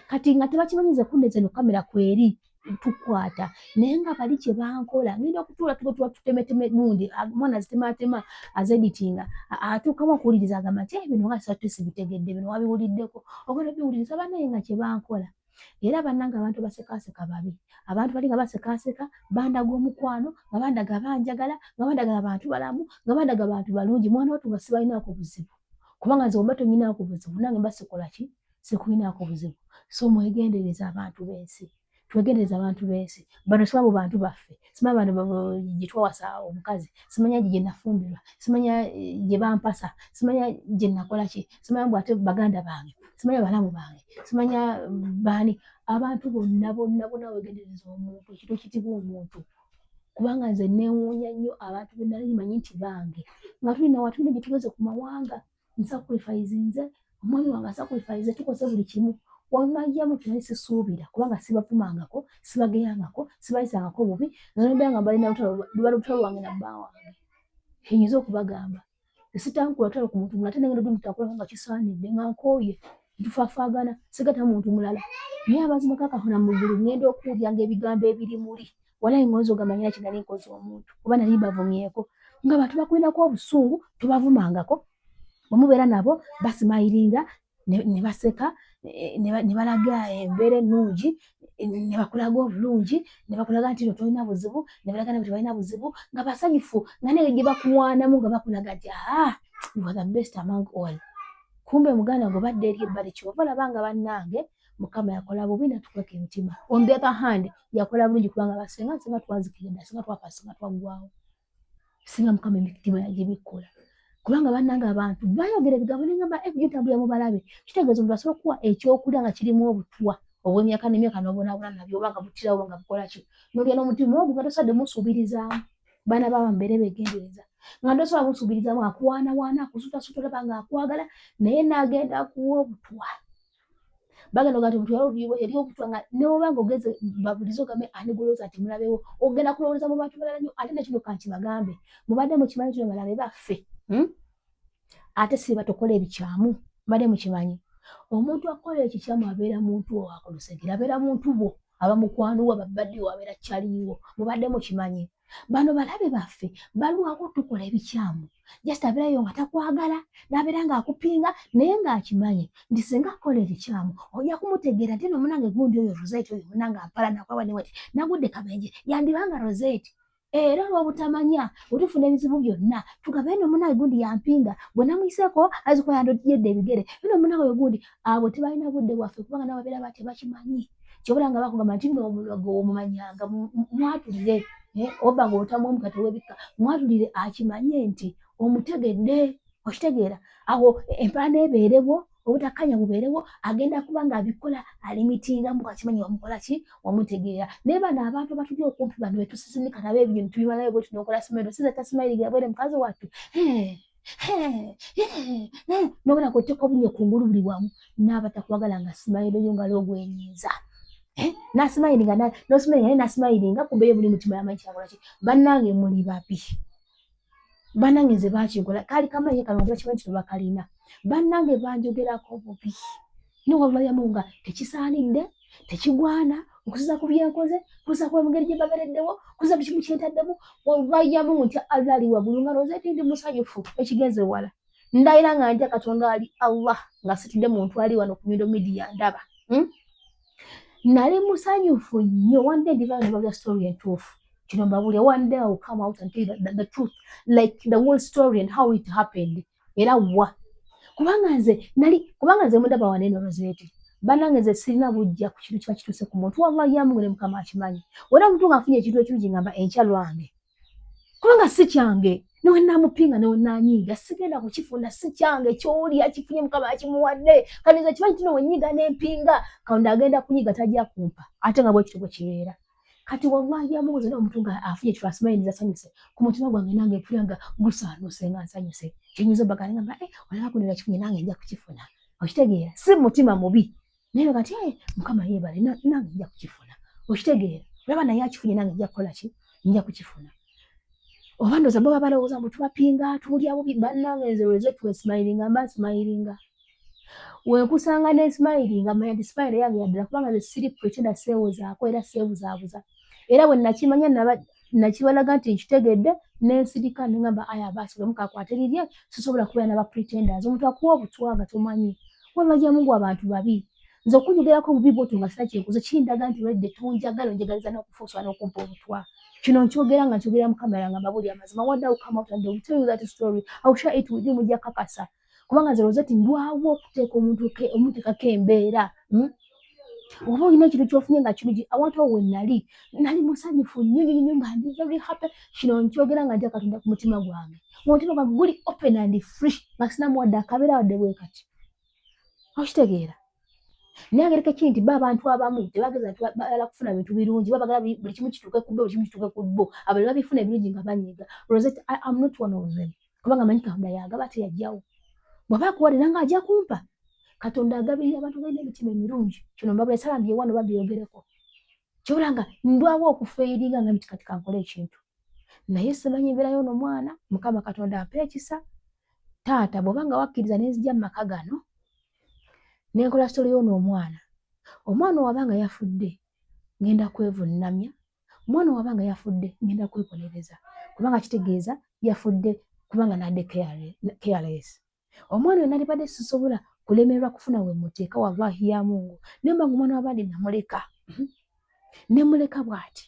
Kati nga tebakimanyize kundeze no kamera kweri tukwata naye nga bali kye bankola ngenda okutuula tutemeteme gundi mwana zitematema azeditinga atuukamu okuwuliriza agamba nti bino nga sibiteegedde bino wabiwuliddeko ogenda biwuliriza banaye nga kye bankola. Era bannange abantu basekaaseka babi. Abantu bali nga basekaaseka bandaga omukwano nga bandaga banjagala nga bandaga abantu balamu nga bandaga abantu balungi mwana watu nga sibalinaako buzibu. Kubanga nze oba tonyinaako buzibu nange mba sikola ki? Sikulinaako buzibu. So mwegendereza abantu b'ensi. Twegendereza abantu b'ensi. Bano siba mu bantu baffe. Simanya bano gye twawasa omukazi. Simanya gye nafumbirwa. Simanya gye bampasa. Simanya gye nakola ki. Simanya mbu ate baganda bange. Simanya balamu bange. Simanya baani. Abantu bonna wegendereza omuntu. Ekintu ekitibwa omuntu. Kubanga nze neewuunya nnyo abantu be nali manyi nti bange. Nga tulina watulina gye tugeze ku mawanga. Nsacrifice nze. Omwami wange asacrifice tukose buli kimu. Wangajjamu tunali sisuubira kubanga sibafumangako, sibageyangako, sibayisangako bubi. Nolwembanga balina lutalo wange na bba wange. Nyinza okubagamba. Sitankula lutalo ku muntu mulala ate nengenda mutakula nga kisaanidde nga nkooye. Tufaafagana sigata muntu mulala. Naye amazima kakafuna mu ggulu ngenda okuwulyanga ebigambo ebiri muli. Walayi ngozo gamba nyina kinali nkoze omuntu. Kuba nali mbavumyeko. Nga bantu bakwinako obusungu tubavumangako. Omubeera nabo basimayiringa ne baseka ne balaga embeera ennungi ne bakulaga obulungi ne bakulaga nti no tolina buzibu ne balaga nabo tebalina buzibu nga basanyufu nga naye gye bakuwaanamu nga bakulaga nti you are the best among all. Kumbe muganda gwe badde eri ebbali kyova olabanga bannange Mukama yakola bubi natukweka emitima. On the other hand yakola bulungi kubanga basenga twazikirira singa twapa singa twaggwawo. Singa Mukama emitima yagibikkola. Kubanga bannange abantu bayogera ebigambo n'engamba ebyo tambula mu balabe. Kitegeeza omuntu asobola okuwa ekyokulya nga kirimu obutwa obw'emyaka n'emyaka n'obonaabona nabyo oba nga butirawo nga bukola ki. N'olya n'omutima ogwo nga tosadde musuubirizaamu. Baana b'abambere beegendereza. Nga tosobola musuubirizaamu akuwaanawaana akusuutasuuta olaba nga akwagala naye n'agenda kuwa obutwa. Bagenda ogamba nti omuntu yali obutwa nga n'oba ng'ogeze babulizo ogambe ani gw'olowooza nti mulabewo ogenda kulowooza mu bantu balala nnyo ate nekino kankibagambe mubadde mukimanyi kino balabe baffe. Ate siba tokola ebikyamu mbadde mukimanyi omuntu akola ekikyamu abeera muntu wo wakolusegera abeera muntu bo aba mukwano wo abadde wo abeera kyaliwo mubadde mukimanyi. Bano balabe baffe balwawo tukola ebikyamu just abeerayo nga takwagala n'abeera ng'akupinga naye ng'akimanyi nti singa akola ekikyamu ojja kumutegeera nti no munange gundi oyo Rosette oyo munange ampala nakwaba ne wati nagudde kabenje yandibanga Rosette. Era lw'obutamanya otufuna ebizibu byonna tugabe no munange gundi yampinga bwe namuyiseeko aziko yandodiyedde ebigere bino munange oyo gundi abo tebalina budde bwaffe kubanga nabo babeera bati bakimanyi kyobula nga bakugamba nti no omulogo omumanyanga mwatulire oba ng'otamu omukate w'ebikka mwatulire akimanye nti omutegedde okitegeera awo empala n'ebeerewo obutakkanya bubeerewo agenda kuba ng'abikola alimitinga mbu akimanyi wamukola ki wamutegeera. Naye bano abantu abatuli okumpi bano betusisinika nabo ebintu tubimalayo bwe tunokola simayiro siza tasimayiringira bwere mukazi wattu nobona koteka obunye kungulu buli wamu n'abatakwagala nga simayiro yo nga lwogwenyiza. Nasimayiringa nosimayiringa naye nasimayiringa kumbe ye buli mutima yamanyi kyakola ki. Bannange muli babi. Bannange nze bakinkola kaali kamanyi kano bakimanyi nti bakalina. Bannange banjogerako bubi. Niwabayamu nga tekisaanidde tekigwana okusiza ku byenkoze kusa ku engeri gye babeereddewo kusa ku kimu kyentaddemu wabayamu nti Allah ali waggulu nga Rosette ndi musanyufu ekigenze wala. Ndayira nga ntya Katonda ali Allah nga situdde muntu ali wano ku Nyundo Media ndaba. Nali musanyufu nnyo one day ndiva ne bagya story entuufu. Kino mbabulya one day I will come out and tell you the truth like the whole story and how it happened. Era wa kubanga nze mundaba wanene Rosette. Bannange nze sirina bujja ku kintu kiba kituuse ku muntu wallahi yamugule Mukama akimanyi. Wera omuntu ng'afunye ekintu ekirungi ngamba enkya lwange. Kubanga si kyange newe namupinga newe nanyiiga sigenda kukifuna si kyange ky'oli akifunye Mukama akimuwadde kati nze kimanyi tino wenyiga n'empinga Katonda agenda kunyiga tajja kumpa ate nga bwe kityo bwe kibeera. Kati wallahi yamubuuza n'omuntu nga afunye ekirwa asimayiriza asanyuse ku mutima gwange nange mpulira gusaanuse nga nsanyuse kyenyinza obbaka ne ngamba olaba kuno yakifunye nange nja kukifuna okitegeera si mutima mubi naye kati Mukama yeebale nange nja kukifuna okitegeera olaba naye akifunye nange nja kukola ki nja kukifuna. Oba ndowooza bo baba balowooza mbu tubapinga tuwulya bubi bannange nze Rosette we simayiringa mba simayiringa Wenkusanga ne smiling amanya ndi smile yange yadala kubanga ze siri pretender sewozaako era sewuzaabuza. Era bwe nakimanya nakibalaga nti nkitegedde n'ensirika ne ngamba aya baasi bwe mukakwate lirye sisobola kubeera n'aba pretenders. Omuntu akuwa obutwa nga tomanyi. Wabajja Mungu abantu babi. Nze okunyogerako obubi bw'otyo nga sina kyenkoze kindaga nti wedde tonjagala onjagaliza n'okufuusa n'okumpa obutwa. Kino nkyogera nga nkyogera mu kamera nga mbabuli amazima. One day I will come out and they will tell you that story. I will share it with you mujja kakasa. Kubanga ze Rosette ndwawo okuteeka omuteekako embeera. Oba olina ekintu ky'ofunye nga kirungi awantu awo we nali musanyufu nnyo nga ndi very happy. Kino nkyogera nga ndya Katonda ku mutima gwange. Omutima gwange guli open and free nga sinamu wadde akabeera wadde bwe kati. Okitegeera? Naye agereka ki nti abantu abamu tebageza bala kufuna bintu birungi babagala buli kimu kituuke ku bo buli kimu kituuke ku bo abalala bifuna ebirungi nga banyiiga. Rosette, I am not one of them. Kubanga manyi Katonda yagaba teyajjawo. Bw'aba akuwadde nange ajja kumpa. Katonda agabirira abantu balina emitima emirungi. Kino mbabula salambye wano babyogereko. Kyobula nga ndwawo okufeeringa nga kati kankole ekintu. Naye simanyi embeera y'ono mwana Mukama Katonda ampa ekisa. Taata bw'obanga wakkiriza ne nzija mu maka gano nenkola story y'ono omwana. Omwana wabanga yafudde ngenda kwevunnamya. Omwana wabanga yafudde ngenda kwekolereza. Kubanga kitegeeza yafudde kubanga nadde careless. Omwana yonna alibadde sisobola kulemererwa kufuna we muteeka wava ya Mungu. Naye mba omwana w'abandi namuleka. Nemuleka bw'ati.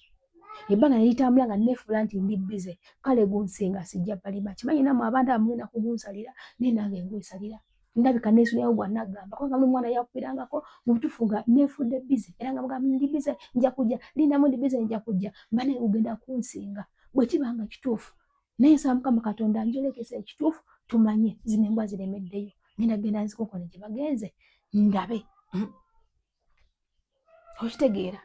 Ebbanga ne litambula nga neefuula nti ndi bize. Kale gunsinga sijja balima. Kimanyi namwe abantu abamugenda kugunsalira naye nange ngwesalira. Ndabika neesulirawo bw'annagamba kubanga buli mwana yakubirangako mu butuufu nga neefudde bize era nga mugamba ndi bize nja kujja lindamu ndi bize nja kujja mba naye ogenda kunsinga bwe kibanga kituufu. Naye nsaba Mukama Katonda anjolekese ekituufu tumanye zino embwa ziremeddeyo. Ngenda genda nzikokole gye bagenze ndabe. Okitegeera?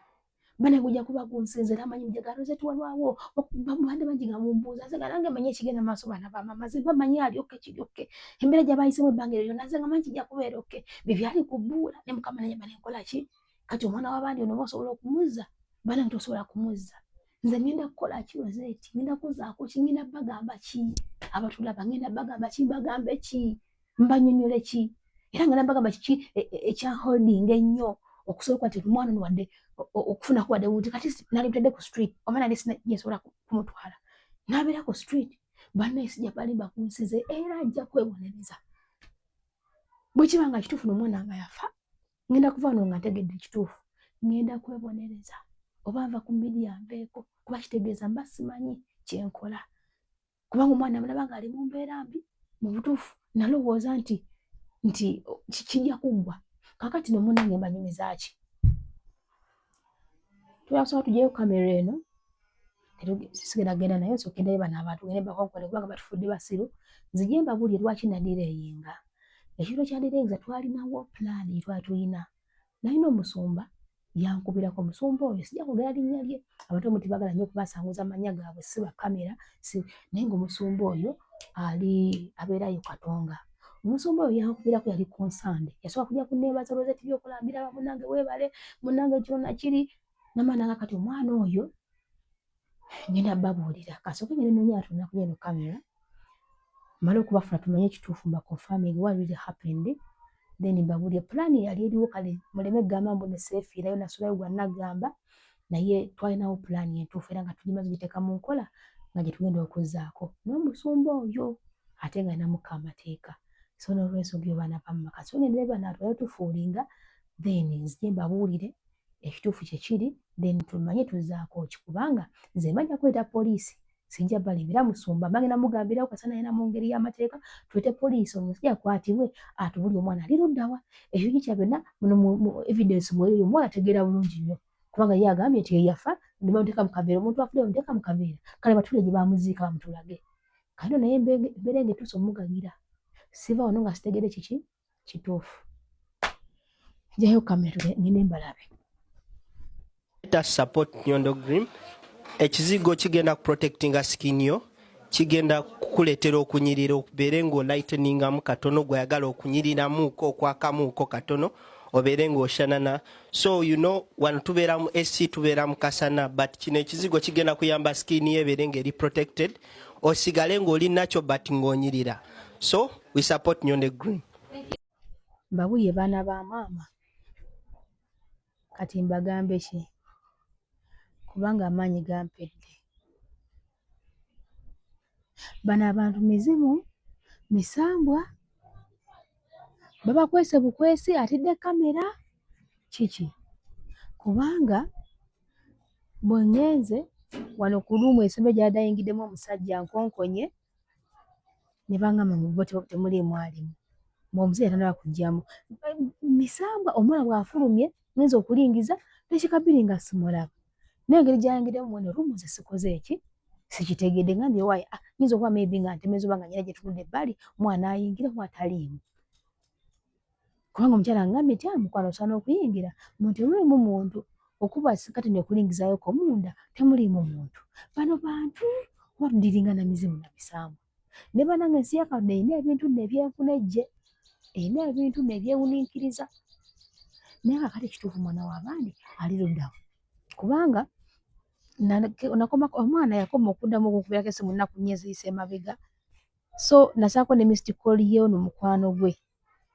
Bane kujja kuba gunsinze era amanyi mujja Rosette walwawo bande bangi nga mumbuuza nze nga nange manyi ekigenda maaso baana bamama ze bamanyi alyoke kiryoke embeera gye bayisemu ebbanga eryo yonna nze nga manyi kijja kubeera oke bibyali kubbuula ne Mukama naye bane nkola ki kati omwana w'abandi ono osobola okumuzza bana nga tosobola kumuzza. Nze ngenda kukola ki Rosette ngenda kuzaako ki ngenda bagamba ki abatulaba ngenda bagamba ki bagambe ki mbanyonyole ki era ngenda bagamba kiki ekya holding ennyo okusobola kwati omwana wadde okufuna kuwadde wuti kati nali mutedde ku street omwana nali sinsobola kumutwala n'abeera ku street bannaye sijja balimba kunsize era ajja kwebonereza. Bwe kiba nga kituufu n'omwana nga yafa ngenda kuva wano nga ntegedde ekituufu ngenda kwebonereza oba nva ku media mbeeko kuba kitegeeza mba simanyi kyenkola kubanga omwana mulaba nga ali mu mbeera mbi mu butuufu nalowooza nti kijja kuggwa kakati n'omunange mbanyumiza ki. Twasobola tugyeyo kamera eno sigenda genda nayo nsooka endayo bano abantu ngende bakonkole kubanga batufudde basiru nzije mbabulire lwaki nadireyinga. Ekiro kya direyinga twalinawo plan twali tulina. Nalina omusumba yankubirako omusumba oyo sijja kwogera linnya lye abantu omu tebagala nnyo okubasanguza amannya gaabwe si ba kamera naye ng'omusumba oyo abeerayo Katonga. Omusumba oyo yankubirako yali concerned yasooka kujja kunneebaza Rosette by'okulambira munnange weebale munnange kino nakiri namana kati omwana oyo ngenda babuulira kasooke ngende nonya atuna ku eno kamera mala okubafuna tumanye ekituufu mba confirming what really happened then mbabuulire plan yali eriwo kale muleme gamba mbu neseefiirayo nasulayo gwannagamba naye twalinawo plan entuufu era nga tugimaze giteeka mu nkola nga gye tugenda okuzzaako n'omusumba oyo ate nga namuka amateeka so n'olwensonga eyo baana bamumaka so ngendere bano atwayo tufuulinga then nzije mbabuulire ekituufu kye kiri then tumanye tuzzaako ki kubanga nze mbajja kweta poliisi sijja balibira musumba mbange namugambirawo kasana yena mu ngeri y'amateeka twete poliisi omusajja akwatibwe atubuli omwana ali luddawa ekyo kikya byonna mu evidence mweyo omwana ategeera bulungi nnyo kubanga ye agambye nti yafa nibamuteeka mu kaveera omuntu afudde bamuteeka mu kaveera kale batule gye bamuziika bamutulage kano naye embeera engetuusa omugagira siva wano nga sitegere kiki kituufu. Jayo kamera ngende mbalabe. Let us support Nyondo Green. Ekizigo kigenda protectinga skin yo, kigenda kukuleetera okunyirira okubeere ng'olighteningamu katono gw'ayagala okunyiriramuuko okwakamuuko katono obeere ng'oshanana. So you know wano tubeera mu AC tubeera mu kasana but kino ekizigo kigenda kuyamba skin yo ebeere ng'eri protected osigale ng'oli nakyo but ng'onyirira. So we support Nyondo Green. mbabuye baana ba maama kati mbagambe ki kubanga amaanyi gampedde. Bano abantu mizimu misambwa babakwese bukwesi atidde kamera kiki kubanga bwe ngenze wano ku luumu esembe gy'adayingiddemu omusajja nkonkonye ne baŋŋamba mu bo temuliimu alimu omuzeeyi tanaba kujjamu misambwa omwana bw'afulumye ngenza okulingiza nekikabiri nga simulaba n'engeri gy'ayingiddemu mweno luumu nze sikoze eki sikitegedde ngambye waayi nyinza okuba maybe nga ntemeza oba nga nyina gye tunudde ebbali omwana ayingira mu ataliimu kubanga omukyala ngambye nti mukwano osaana okuyingira mu temuliimu muntu okuba kati n'okulingizaayo ko munda temuliimu muntu. Bano bantu oba tudiringa na mizimu na misambwa ne bannange ensi ya Katonda erina ebintu nno ebyenfunejje erina ebintu nno ebyewuniikiriza naye kakati ekituufu mwana w'abandi ali luddawa kubanga omwana yakoma okuddamu okukubirako essimu nnaku nnya eziyise emabega so nasaako ne missed call ye ono mukwano gwe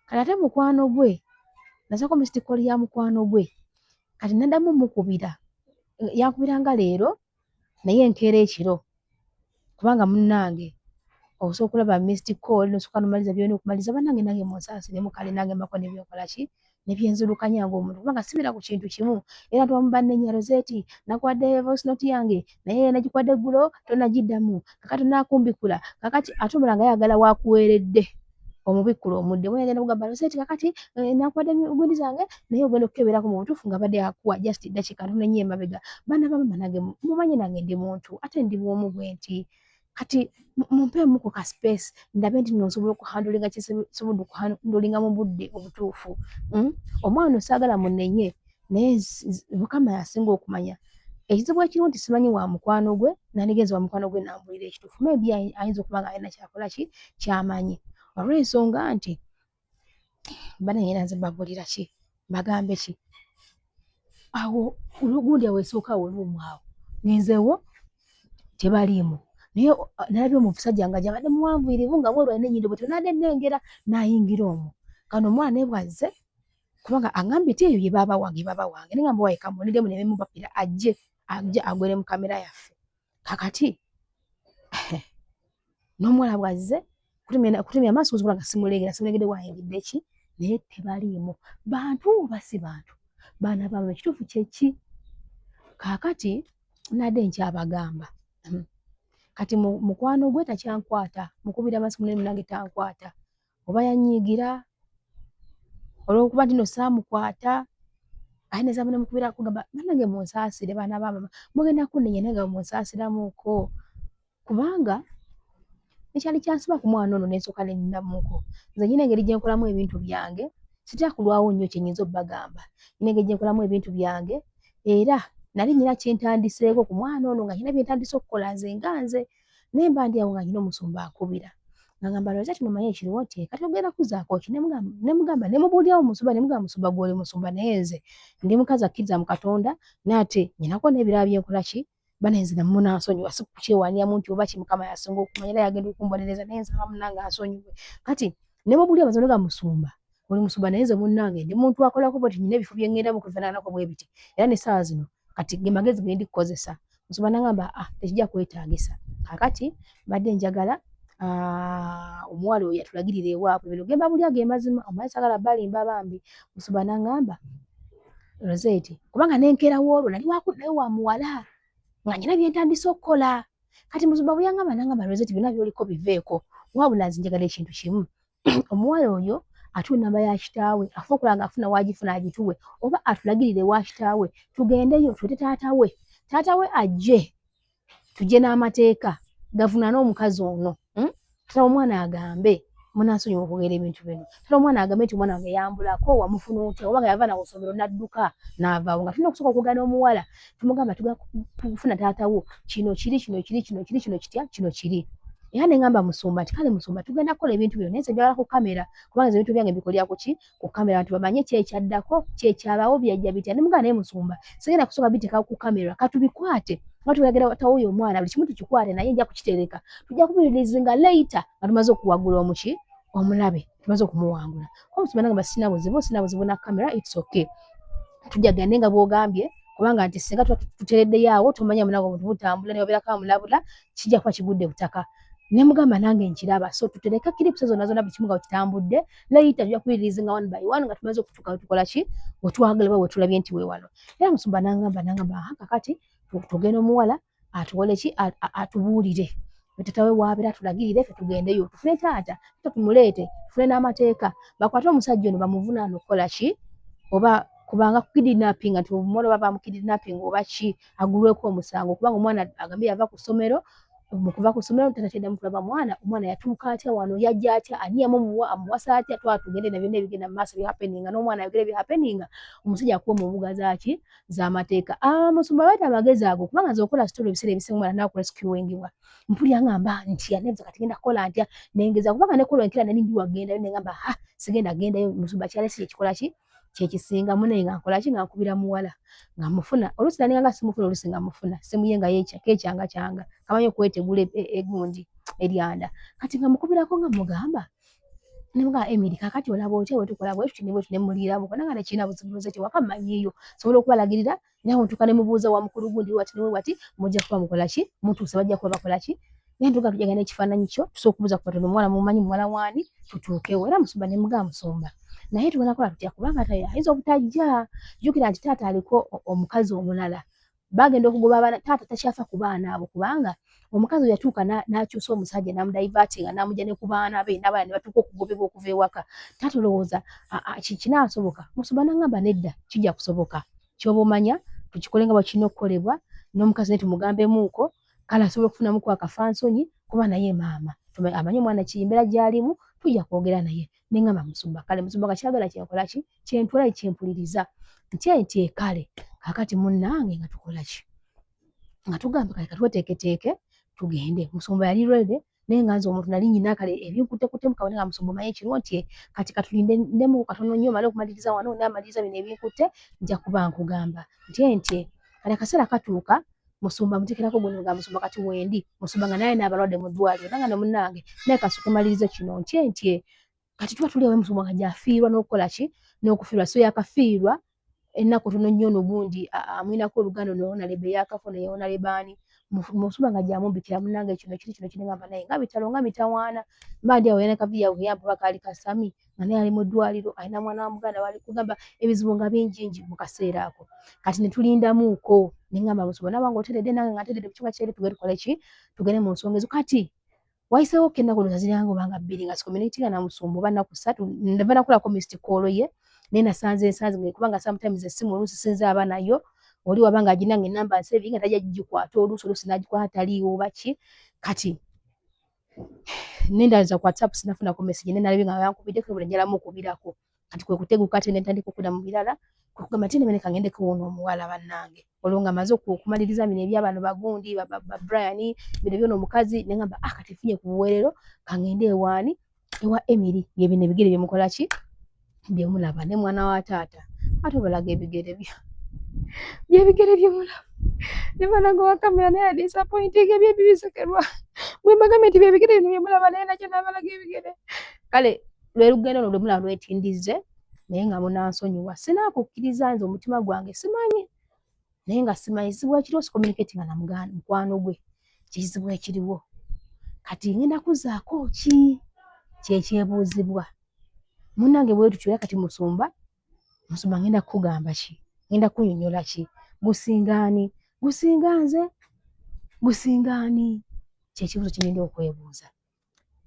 kati ate mukwano gwe nasaako missed call ya mukwano gwe kati naddamu mukubira yankubiranga leero naye enkeera ekiro kubanga munnange osobola okulaba missed call nosooka nomaliza byona okumaliza bannange nange munsaasiremu kale nange mbako nebyenkola ki nebyenzirukanya ng'omuntu kubanga sibira ku kintu kimu era nti wamu banne Rosetti nakwadde voice note yange naye nagikwadde eggulo tonagiddamu kakati onakumbikula kakati ate omulanga ayagala waakuweeredde omubikkula omudde mwe yagenda kugamba Rosetti kakati nakwadde gundi zange naye ogenda okukeberako mu butuufu nga badde akuwa just dakiika ntono nnyo emabega baana bamama nange mumanyi nange ndi muntu ate ndi bwomu bwe nti kati mumpeemuko ka space ndabe nti nno nsobola okuhandulinga kisobodde okuhandulinga mu budde obutuufu omwana osaagala munenye naye Mukama yasinga okumanya ekizibu ekiriwo nti simanyi wa mukwano gwe nandigenza wa mukwano gwe nambulira ekituufu maybe ayinza okuba nga alina kyakola ki kyamanyi olw'ensonga nti bananyera nze mbabulira ki bagambe ki awo olugundi awo esookawo oluumu awo ngenzeewo tebaliimu naye nalabye omusajja nga gyabadde muwanvuyirivu nga bweru alina ennyindo bwe tonadde nnengera n'ayingira omwo kano omwana bw'azze kubanga agambye ti eyo ye baaba wange ne ngamba waayi kamuwoniremu ne mubapira ajje agwere mu kamera yaffe kakati n'omuwala bw'azze kutemya amaaso osobola nga simulengedde wayingidde ki naye tebaliimu bantu oba si bantu baana baama ekituufu kyeki kaakati nadde nkyabagamba kati mukwano gwe takyankwata mukubira amaaso munene munange tankwata oba yanyiigira olw'okuba nti no saamukwata aye neza munemukubira kugamba bannange munsaasire baana bamama mugenda kunnenya naye nga munsaasiramuuko kubanga ekyali kyansiba ku mwana ono nensooka neninamuko nze nyina engeri gye nkolamu ebintu byange sitya kulwawo nnyo kye nnyinza obbagamba nyina engeri gye nkolamu ebintu byange era nali nyina kyentandiseeko ku mwana ono nga nyina byentandise okukola nze nga nze naye mba ndi awo nga nyina omusumba akubira nga ngamba Rosetti nomanyi ekiriwo nti kati ogenda kuzaako ki nemugamba nemubuulirawo musumba nemugamba musumba gw'oli musumba naye nze ndi mukazi akkiriza mu Katonda naate nyinako n'ebirala byenkola ki banenze nammwe nansonyiwa si kukyewaniramu nti oba ki Mukama yasinga okumanya era yagenda okumbonereza naye nze munnange ansonyiwe kati nemubuulira baza nga musumba oli musumba naye nze munnange ndi muntu akolako bwe nyina ebifo bye ŋŋendamu kufaananako bwe biti era n'essaawa zino kati ge magezi ge ndi kukozesa musumba n'agamba tekijja kwetaagisa kakati badde njagala omuwala oyo yatulagirira ewaabwe bino gemba buli ge mazima omanyi saagala balimba bambi musumba n'agamba Rosetti kubanga nenkeera woolwo nali wakuddayo wa muwala nga nyina byentandise okukola kati musumba bwe yangamba n'agamba Rosetti byonna byoliko biveeko wabula nze njagala ekintu kimu omuwala oyo atuwe nnamba ya kitaawe afe okulaba nga afuna waagifuna agituwe oba atulagirire wa kitaawe tugendeyo twete taata we ajje tujje n'amateeka gavunaane omukazi ono tata omwana agambe munansonyiwa okwogera ebintu bino tata omwana agambe nti omwana wange yambulako wamufuna otya oba nga yava nawo ssomero n'adduka n'avaawo nga tulina okusooka okugana omuwala tumugamba tugenda kufuna taatawo kino kiri era ne ngamba musumba nti kale musumba tugenda kukola ebintu bino naye nze njagala ku kamera kubanga nze ebintu byange mbikolera ku kamera abantu bamanye kyekyaddako kyekyabaawo byajja bitya ne mugamba naye musumba sigenda kusooka biteeka ku kamera katubikwate nga tuyagala tawo oyo omwana buli kimu tukikwate naye nja kukitereka tujja kubiririzinga later nga tumaze okuwagula omulabe tumaze okumuwangula omusumba nagamba sinabuzibu na kamera it's okay tujja gende nga bwogambye kubanga nti singa tutereddeyo awo tomanya munago butambula ne obeerako amulabula kijja kuba kigudde butaka ne mugamba nange nkiraba so tutereka clips zonna buli kimu nga kitambudde later tujja kubiririzinga one by one nga tumaze okutuuka tukola ki wetwagala oba wetulabye nti weewano era musumba nangamba kakati tugenda omuwala atuwole ki atubuulire tatawe waabeera tulagirire ffe tugendeyo tufune taata tumuleete tufune n'amateeka bakwate omusajja ono bamuvunaana okukola ki oba kubanga kidnapping nti omuwala oba bamukidnapping oba ki agulweko omusango kubanga omwana agambye yava ku ssomero mu kuva ku ssomero taata teddamu kulaba omwana yatuuka atya wano yajja atya ani yamuwa amuwasa atya twatugende na byonna ebigenda mu maaso bihappeninga n'omwana ayogera bihappeninga omusajja akuwa mu mbuga zaki z'amateeka musumba baita amagezi ago kubanga nze okola sitole ebiseera ebisinga omwana nakurescuingibwa mpulira ngamba ntya nenza kati genda kukola ntya nengeza kubanga ne kola nkira nani ndi wagendayo nengamba sigenda gendayo musumba kyalesi ekikola ki kyekisinga munaye nga nkola ki nga nkubira muwala nga mufuna oluusi nalinga nga simufuna oluusi nga mufuna simuye nga kekyanga kamanyi okwetegula egundi eryanda kati nga mukubirako nga mugamba nemuga Emily kakati olaba otya wetukola bwetuti ne muliramu kubanga nekirina buzibuzi kiwaka mmanyiiyo sobola okubalagirira naye ntuuka ne mubuuza wa mukulu gundi wati newe wati mujja kuba mukola ki mutuuse bajja kuba bakola ki naye ntuuka tujagana ekifaananyi kyo tusobola okubuuza ku batono omuwala mumanyi muwala waani tutuukewo era musumba ne mugaa musumba naye tubonakola tutya kubanga taata ayinza obutajja jjukira nti taata aliko omukazi omulala bagenda okugoba abaana taata takyafa ku baana abo kubanga omukazi yatuuka n'akyusa omusajja n'amudaivatinga n'amugya ne ku baana be n'abaana ne batuuka okugobebwa okuva ewaka taata olowooza kinaasoboka musumba n'angamba nedda kijja kusoboka kyoba omanya tukikole nga bwekirina okukolebwa n'omukazi ne tumugambemuuko kale asobola okufunamuku akafansonyi kuba naye maama amanyi omwana embeera gy'alimu tujja kwogera naye nengamba musumba kale musumba kakyagala kyenkola ki kyentwala kyempuliriza nti kale kakati munnange nga tukola ki nga tugamba kale katweteeketeeke tugende musumba yali ready naye nga nze omuntu nali nyina kale ebinkuttekuttemu kabone nga musumba omanyi ekiro nti kati katulinde ndemu katono nnyo male okumaliriza wano n'amaliriza bino ebinkutte nja kuba nkugamba nti kale akaseera katuuka musumba mutekerako gwe musumba kati wendi musumba nga naye n'abalwadde mu ddwaliro nanga ne munnange naye kasooke malirize kino nti kati tuba tuli awo musumba nga gy'afiirwa n'okukola ki n'okufiirwa so yakafiirwa ennaku tono nnyo ono gundi amwinako oluganda n'onalebe yakafuna y'onalebaani musumba nga gy'amumbikira munnange kino kiri ngamba naye nga bitalo nga mitawaana mba ndi awo yana kaviya yampa bakaali kasami nga naye ali mu ddwaliro alina mwana wa muganda wali kugamba ebizibu nga bingi mu kaseera ako kati ne tulindamuuko ne ngamba musumba nabange oteredde nange nga nteredde mu kibuga kyeri tugende tukole ki tugende mu nsonga ezo kati wayiseewo kennaku ziranga obanga bbiri nga sikomunitinga na musumba oba nnaku ssatu nva nakulako missed call ye naye nasanze kubanga sometimes essimu oluusi sinza aba nayo oli wabanga aginanga enamba nsaving nga tajja gikwata oluusi n'agikwata taliiwo oba ki kati nendaliza ku WhatsApp sinafunako message nalabye nga yankubiddeko buli njala mukubirako kati kwe kuteguka ate netandika okudda mu birala kugamba ati nene kangendeko ono omuwala bannange olwo nga maze okumaliriza bino ebyabano bagundi ba Brian bino byono omukazi nengamba kati finye ku buweerero kangende ewaani ewa Emily byebino ebigere byemukola ki byemulaba ne mwana wa taata ate obalaga ebigere byebigere byemulaba ne banaga wa kamera naye disappointing ebyebibisekerwa bwe mbagambye nti byebigere bino byemulaba naye nakyo nabalaga ebigere kale lwe lugendo olwo lwemulaba lwetindize naye nga munansonyiwa sinaakukkiriza nze omutima gwange simanyi naye nga simanyi kizibu ekiriwo sicommunicatinga na mukwano gwe kizibu ekiriwo kati ngenda kuzaako ki kyekyebuuzibwa munnange bwe tutyo kati musumba ngenda kukugamba ki ngenda kunyonyola ki gusingaani gusinga nze gusingaani kyekibuuzo kinenda okwebuuza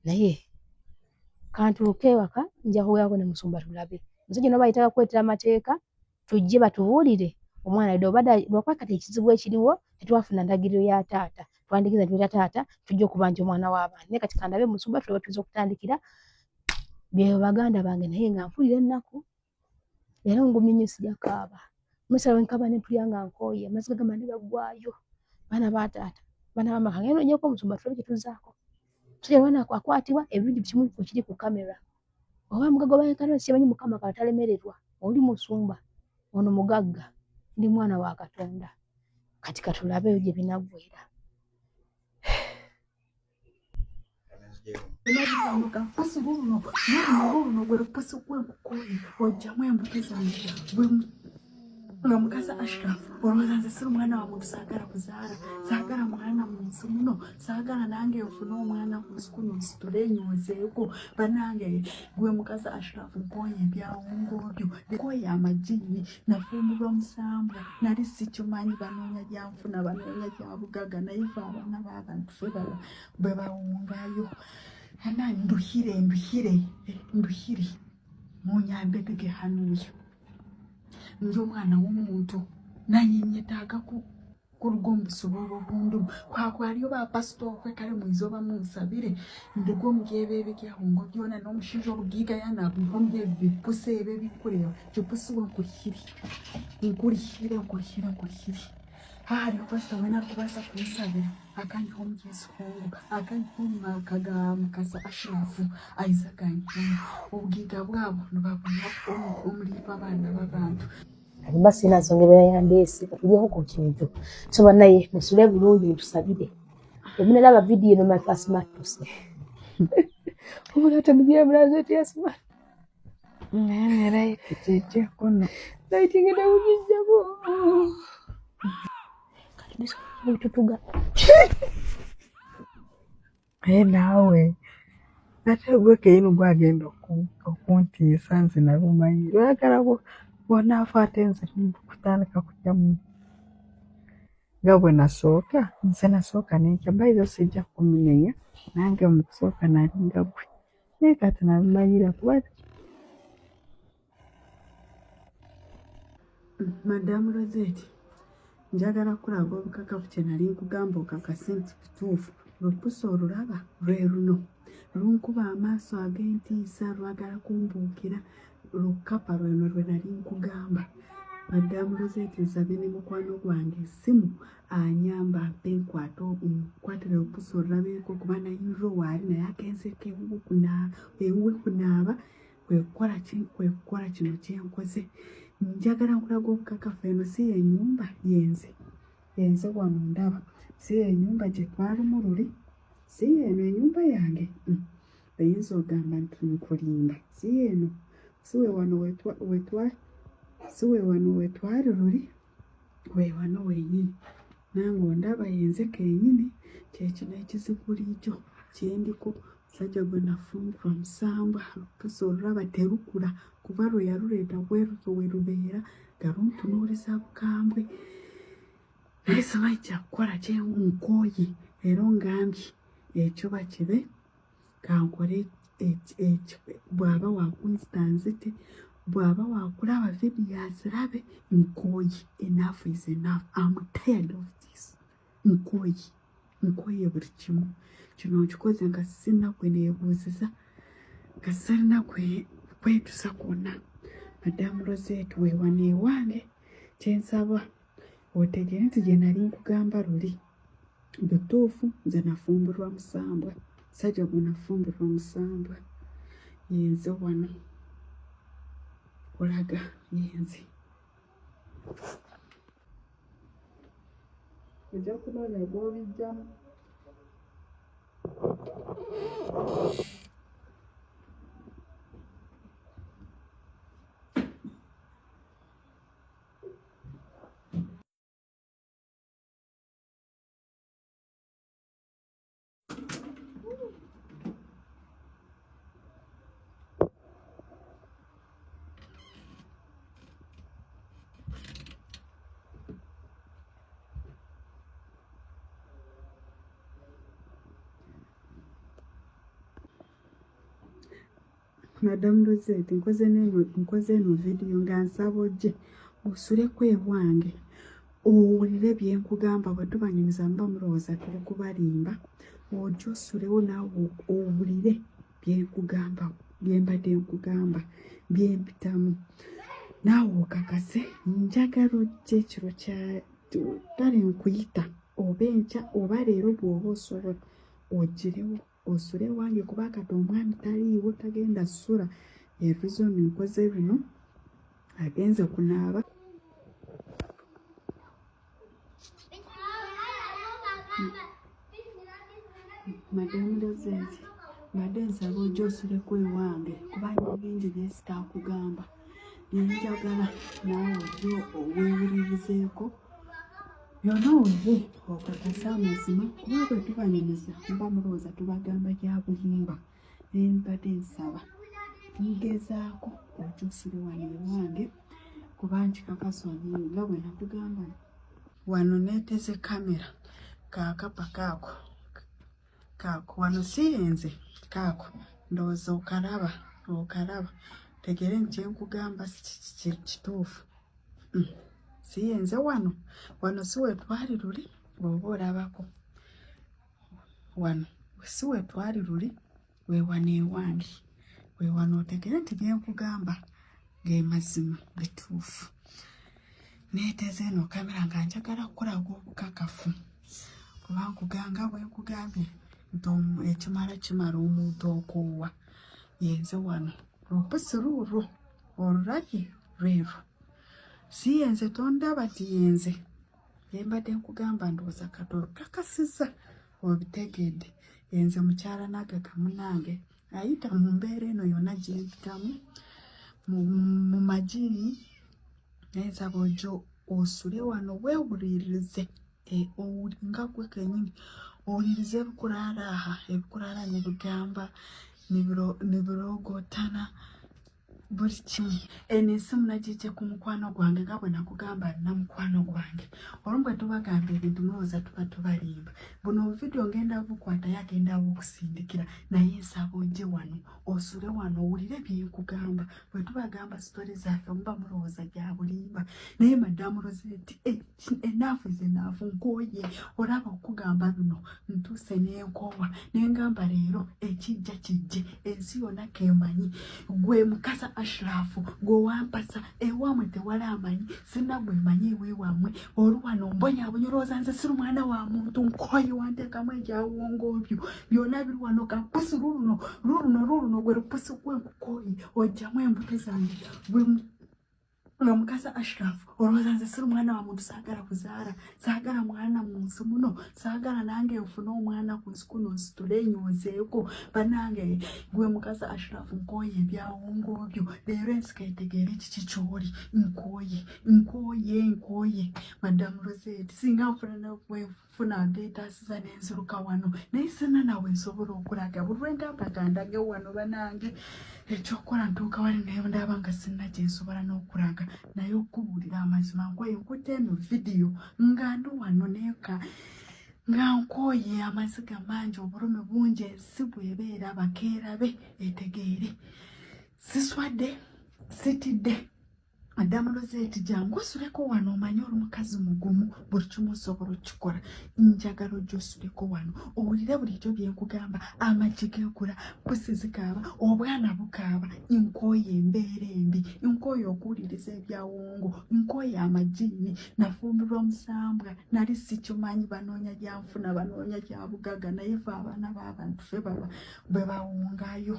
naye kantuuke ewaka nja kubeerako ne musumba tulabe musajja noba ayitaka kwetera amateeka tujje batubuulire omwana lwakuba kati ekizibu ekiriwo tetwafuna ndagiriro ya taata twandikiza nti taata tujja okubanja omwana w'abaana naye kati kandabe musumba tulaba tuyinza okutandikira bye baganda bange naye nga mpulira ennaku era ngumye nnyo sijakaaba musala wenkaba ne mpulira nga nkooye amazzi gagamba ne gaggwaayo baana ba taata baana bamaka ngenda ojjako omusumba tulabe kye tuzaako musajja lwana akwatibwa ebintu kimu kiri ku kamera oba mugagga obayenkana simanyi mukama katalemererwa oli musumba ono mugagga ndi mwana wa Katonda kati katulabe gye binaggwera Unajifunga pusi runo gwe pusi kwe kukoyi ojjamu embuto zange nga mukasa Ashraf olowooza nze siri mwana wa muntu saagala kuzaala saagala mwana mu nsi muno saagala nange ofune omwana ku nsikuno nsitule nyozeeko banange gwe mukasa Ashraf nkoye ebyawongobyo nkoye amagini nafumbirwa musambwa nali sikimanyi banoonya gyanfuna banoonya gyabugaga naye fe abaana b'abantu fe bwe bawungayo ana nduhire munyambe bege hanuyo nje omwana w'omuntu nanye nyetaaga kuruga omusubo obundu kwakwaliyo bapasito okwe kale mwizoba munsabire ndigwo mubyebe byahungo byona n'omushinja obugiga yanabumye bipuse ebe bikureba kipusi nkurihire hari pastor wena kubasa kunsabira akanyiho mugezi hongo akanyiho mwakaga mukasa Ashrafu aizaganye obugiga bwabo nubabona omulipa abana b'abantu basi nasongerera yandesi kujeho ku kintu soba naye musule bulungi tusabire emine laba video no my first matters ubulata mujye brazo tiasma nene rai kicheche kono naitingeda ujijabo kabisa ututuga nawe ate gwe keino gwagenda okuntiisa nze nabumanyi lwagala bona afaate nze kutandika kujja mu nga bwe nasooka nze nasooka nenkya mbaizo sijja kuminenya nange mu kusooka nalinga gwe naye kati nabimanyira kuba Madamu Rosette njagala kulaga obukakafu kye nali nkugamba okakase nti kituufu lupusa olulaba lwe luno lunkuba amaaso ag'entiisa lwagala kumbuukira lukapa lweno lwe nali nkugamba Madamu Rosette nsabye ne mukwano gwange essimu anyamba mpe nkwatire lupusa olulabeeko kuba nayinza waali naye agenzeko ewuwe kunaaba kwekukola kino kyenkoze njagala nkulaga obukakafu eno si yenyumba yenze wano ndaba si yenyumba gye twalimu luli si yeeno enyumba yange oyinza ogamba nti nkulimba si yeeno siwe wano wetwali luli we wano wenyini nange ondaba yenze kenyini kyekino ekizibu liikyo kyendiko musajja gwe nafumbirwa musambwa lupusa olulaba terukula kuba lwe yaluleeta bweruzo we lubeera nga luntunuuliza bukambwe naye simanyi kyakukola kyenkoye era ongambye ekyo bakibe kankole bw'aba wakunsitanzite bw'aba wakulaba videos rabe nkoye enough is enough. I'm tired of this nkoye buli kimu kino nkikoze nga sina kweneebuuziza nga sirina kwetusa kwonna Madamu Rosette weewana ewange kyensaba otegere nti gye nali nkugamba luli butuufu nze nafumbirwa musambwa musajja gwe nafumbirwa musambwa yenze wano olaga yenze ojja kunoonya gw'obijjamu Madamu Rosette nkoze eno video nga nsaba ojje osuleko ewange owulire bye nkugamba bwe tubanyumiza mba mulowooza tuli kubalimba ojje osulewo naawe owulire bye nkugamba bye mbadde nkugamba bye mpitamu naawe okakase njagala ojje ekiro kya tale nkuyita oba enkya oba leero bw'oba osobola ogirewo osule wange kuba kati omwami taliiwo tagenda ssula ebizooni nkoze bino agenze kunaaba Madamu Rosette Madenza rojo sule kwe wange kubanga bingi byesita kugamba yenjagala nawe byo owewulirizeeko byonna weze okakasa amazima kuba bwe tubanyumiza mba mulowooza tubagamba kya bulimba naye mbadde nsaba ngezaako okyusule wano ewange kuba nkikakasa nga bwe nakugamba wano neeteze kamera kaakapa kaako wano siyenze kaako ndowooza okalaba tegere nti nkugamba kituufu siyenze wano si wetwali luli bw'oba olabako wano si wetwali luli weewano ewange weewano otegere nti byenkugamba ge mazima bituufu neeteze eno kamera nga njagala kukolaga obukakafu kuba nkuganga bwe nkugambye nti ekimala kimala omuntu okoowa yenze wano lupusi luulwo olulabye lweru siyenze tondaba ti yenze yembadde nkugamba ndowooza katolo kakasiza obitegedde yenze mukyala nagaga munange ayita mu mbeera eno yonna gyempitamu mu magini nayensaba ojo osule wano weewulirize nga gwe kenyini owulirize ebikulaala nebigamba nebirogotana buli kimu eno ensimu nagiggye ku mukwano gwange nga bwe nakugamba nina mukwano gwange olumu bwe tubagamba ebintu mulowooza tuba tubalimba buno obuvidiyo ngenda bukwata yagenda bukusindikira naye nsaba ojje wano osule wano owulire byenkugamba bwe tubagamba sitori zaffe muba mulowooza gya bulimba naye madamu Rosette enaafu zenaafu nkooye olaba okugamba luno ntuuse n'enkoowa nengamba leero ekijja kijje ensi yonna kemanyi gwe mukasa Ashrafu gwe wampasa ewamwe tewalamanyi sinna gwe manyi eweewamwe oluwano mbonyaabonyi olowooza nze siri mwana wa muntu nkooye wanteekamu ekyawongobyo byonna biri wano kapusi luluno gwe lupusi gwenkukooye ojjamu embuto zange Mukasa Ashrafu olowooza nze siri mwana wa muntu saagala kuzaala saagala mwana mu nsi muno saagala nange nfune omwana ku nsi kuno nsitule nyozeeko banange gwe Mukasa Ashrafu nkooye ebyawongobyo leero ensika etegeera ekiki kyoli nkooye madamu Rosette singa nfuna ndeetaasiza n'enziruka wano naye sina nawe nsobola okulaga buli lwentambagandage wano banange ekyokukola ntuuka wali nayo ndaba nga sinna gye nsobola n'okulaga naye okubuulira amazima nkooye nkutte eno vidiyo nga ndi wano neeka nga nkooye amaziga mangi obulumi bungi ensi bw'ebeera bakeerabe etegeere siswadde sitidde madamu Rosette jangu osuleko wano omanye oli mukazi mugumu buli kimu osobola okikola njagala ojja osuleko wano owulire bulijjo byenkugamba amagi geekula pusi zikaaba obwana bukaaba nkooye embeera embi nkooye okuwuliriza ebyawongo nkooye amajiini nafumbirwa omusambwa nali sikimanyi banoonya gyanfuna banoonya gyabugaga naye fe abaana b'abantu fe baba bwe bawungayo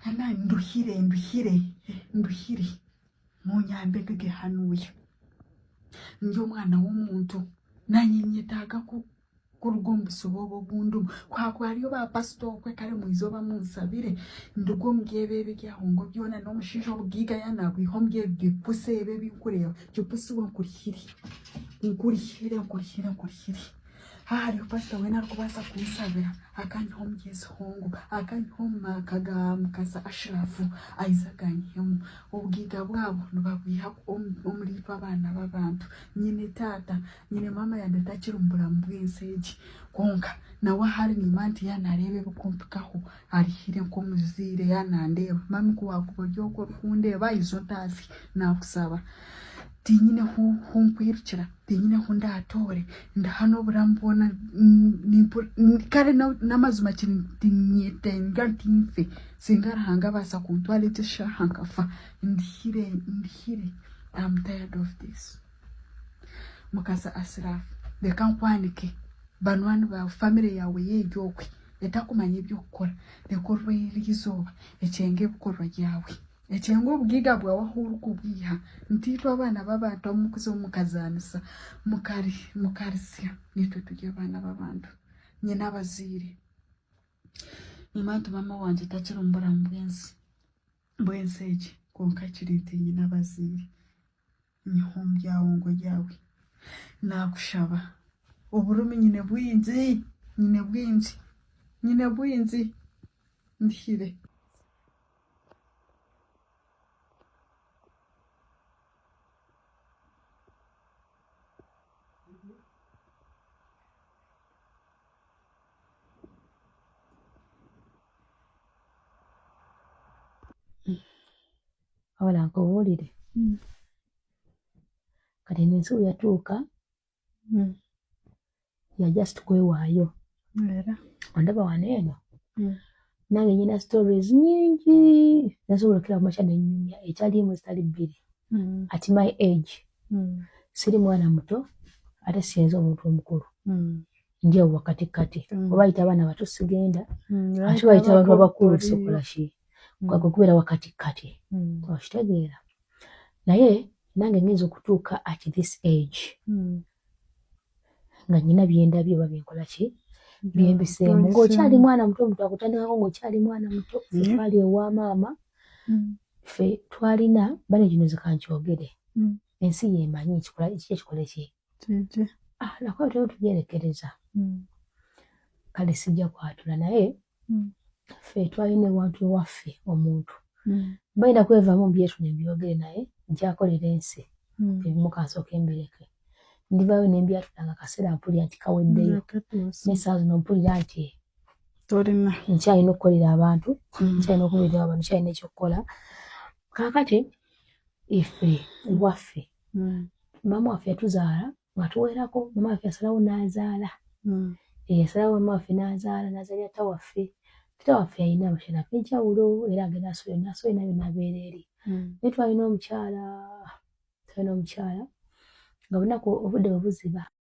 ana nduhire munyambe gehanuya nje omwana w'omuntu nanye nyetaaga kuruga omubusobo obundumu kwakwaliyo bapasito okwe kale mwizoba munsabire nduga omubyebe ebyahongo byona n'omushiija obugiiga yanabwiha omubyebe byepusi ebe binkureeba kyepusi we nkurihire hari pastor wena alikubaasa kunsabira akanyiha omugezi hongo akanyiha omumaka ga Mukasa Ashrafu aizaganyihemu obugiiga bwabo nibabwiha omuliipa abaana b'abantu nyine taata nyine mama yande takiri mu bulamu bw'ensi egi konka nawe hari nima nti yanareeba ebikumpikaho arihire nk'omuziire yanandeeba mami kuwakuba gyoko orukundeeba izo ntaasi nakusaba tinyine hunkwirukira tinyine hundatore ndahano oburamu bwona kale n'amazima kinyetenga ntimfe singa Ruhanga abaasa kuntwala ekishaha nkafa ndihire I'm tired of this Mukasa Ashrafu leka nkwanike banwani ba family yawe yeegyokwe etakumanya ebyokukora leka orw'eizooba ekyenge ebikorwa byawe ekyengo obugiiga bwawe ahuru kubwiha ntiitwa abaana b'abantu omukuza omukazanisa mukarisya nitwe tujye abaana b'abantu nyina abaziire Imanti mama wanje takirumbura mbwensi egi konka kirite nyina baziire nyihombyawo ngo yawe nakushaba oburumi nyine bwingi ndihire awala nkubuulire kati n'ensibu yatuuka ya just kwewaayo era ondaba wano eno nange nyina stories nyingi nasobola okukira kumakya nenyumya ekyalimu zitali bbiri at my age siri mwana muto ate siyenza omuntu omukulu ndi awo wakatikati oba ayita abaana bato sigenda ate bayita abantu abakulu sokola ki kwagwe kubeera wakatikati okitegeera naye nange ngenza okutuuka at this age nga nyina byendabye oba byenkola ki byembiseemu ng'okyali mwana muto akutandikako ng'okyali mwana muto twali ewa maama ffe twalina bane gino zikankyogere ensi yemanyi kiki ekikola ki nakuba tutera tubyerekereza kale sijja kwatula naye ffe twalina ewantu ewaffe omuntu balina kwevaamu mbyetu nembyogere naye nkyakolera ensi ebimu kansooka embireke ndivaayo nembyatula nga kaseera mpulira nti kaweddeyo n'essaawa zino mpulira nti tolina nkyalina okukolera abantu nkyalina okubeerera abantu nkyalina ekyokukola kaakati ife ewaffe maama waffe yatuzaala nga tuwerako maama waffe yasalawo n'azaala yasalawo maama waffe n'azaalira taata waffe taata waffe yalina abakyala b'enjawulo era agenda nasooye nayo nabeera eri naye twalina omukyala nga bunaku obudde bwe buziba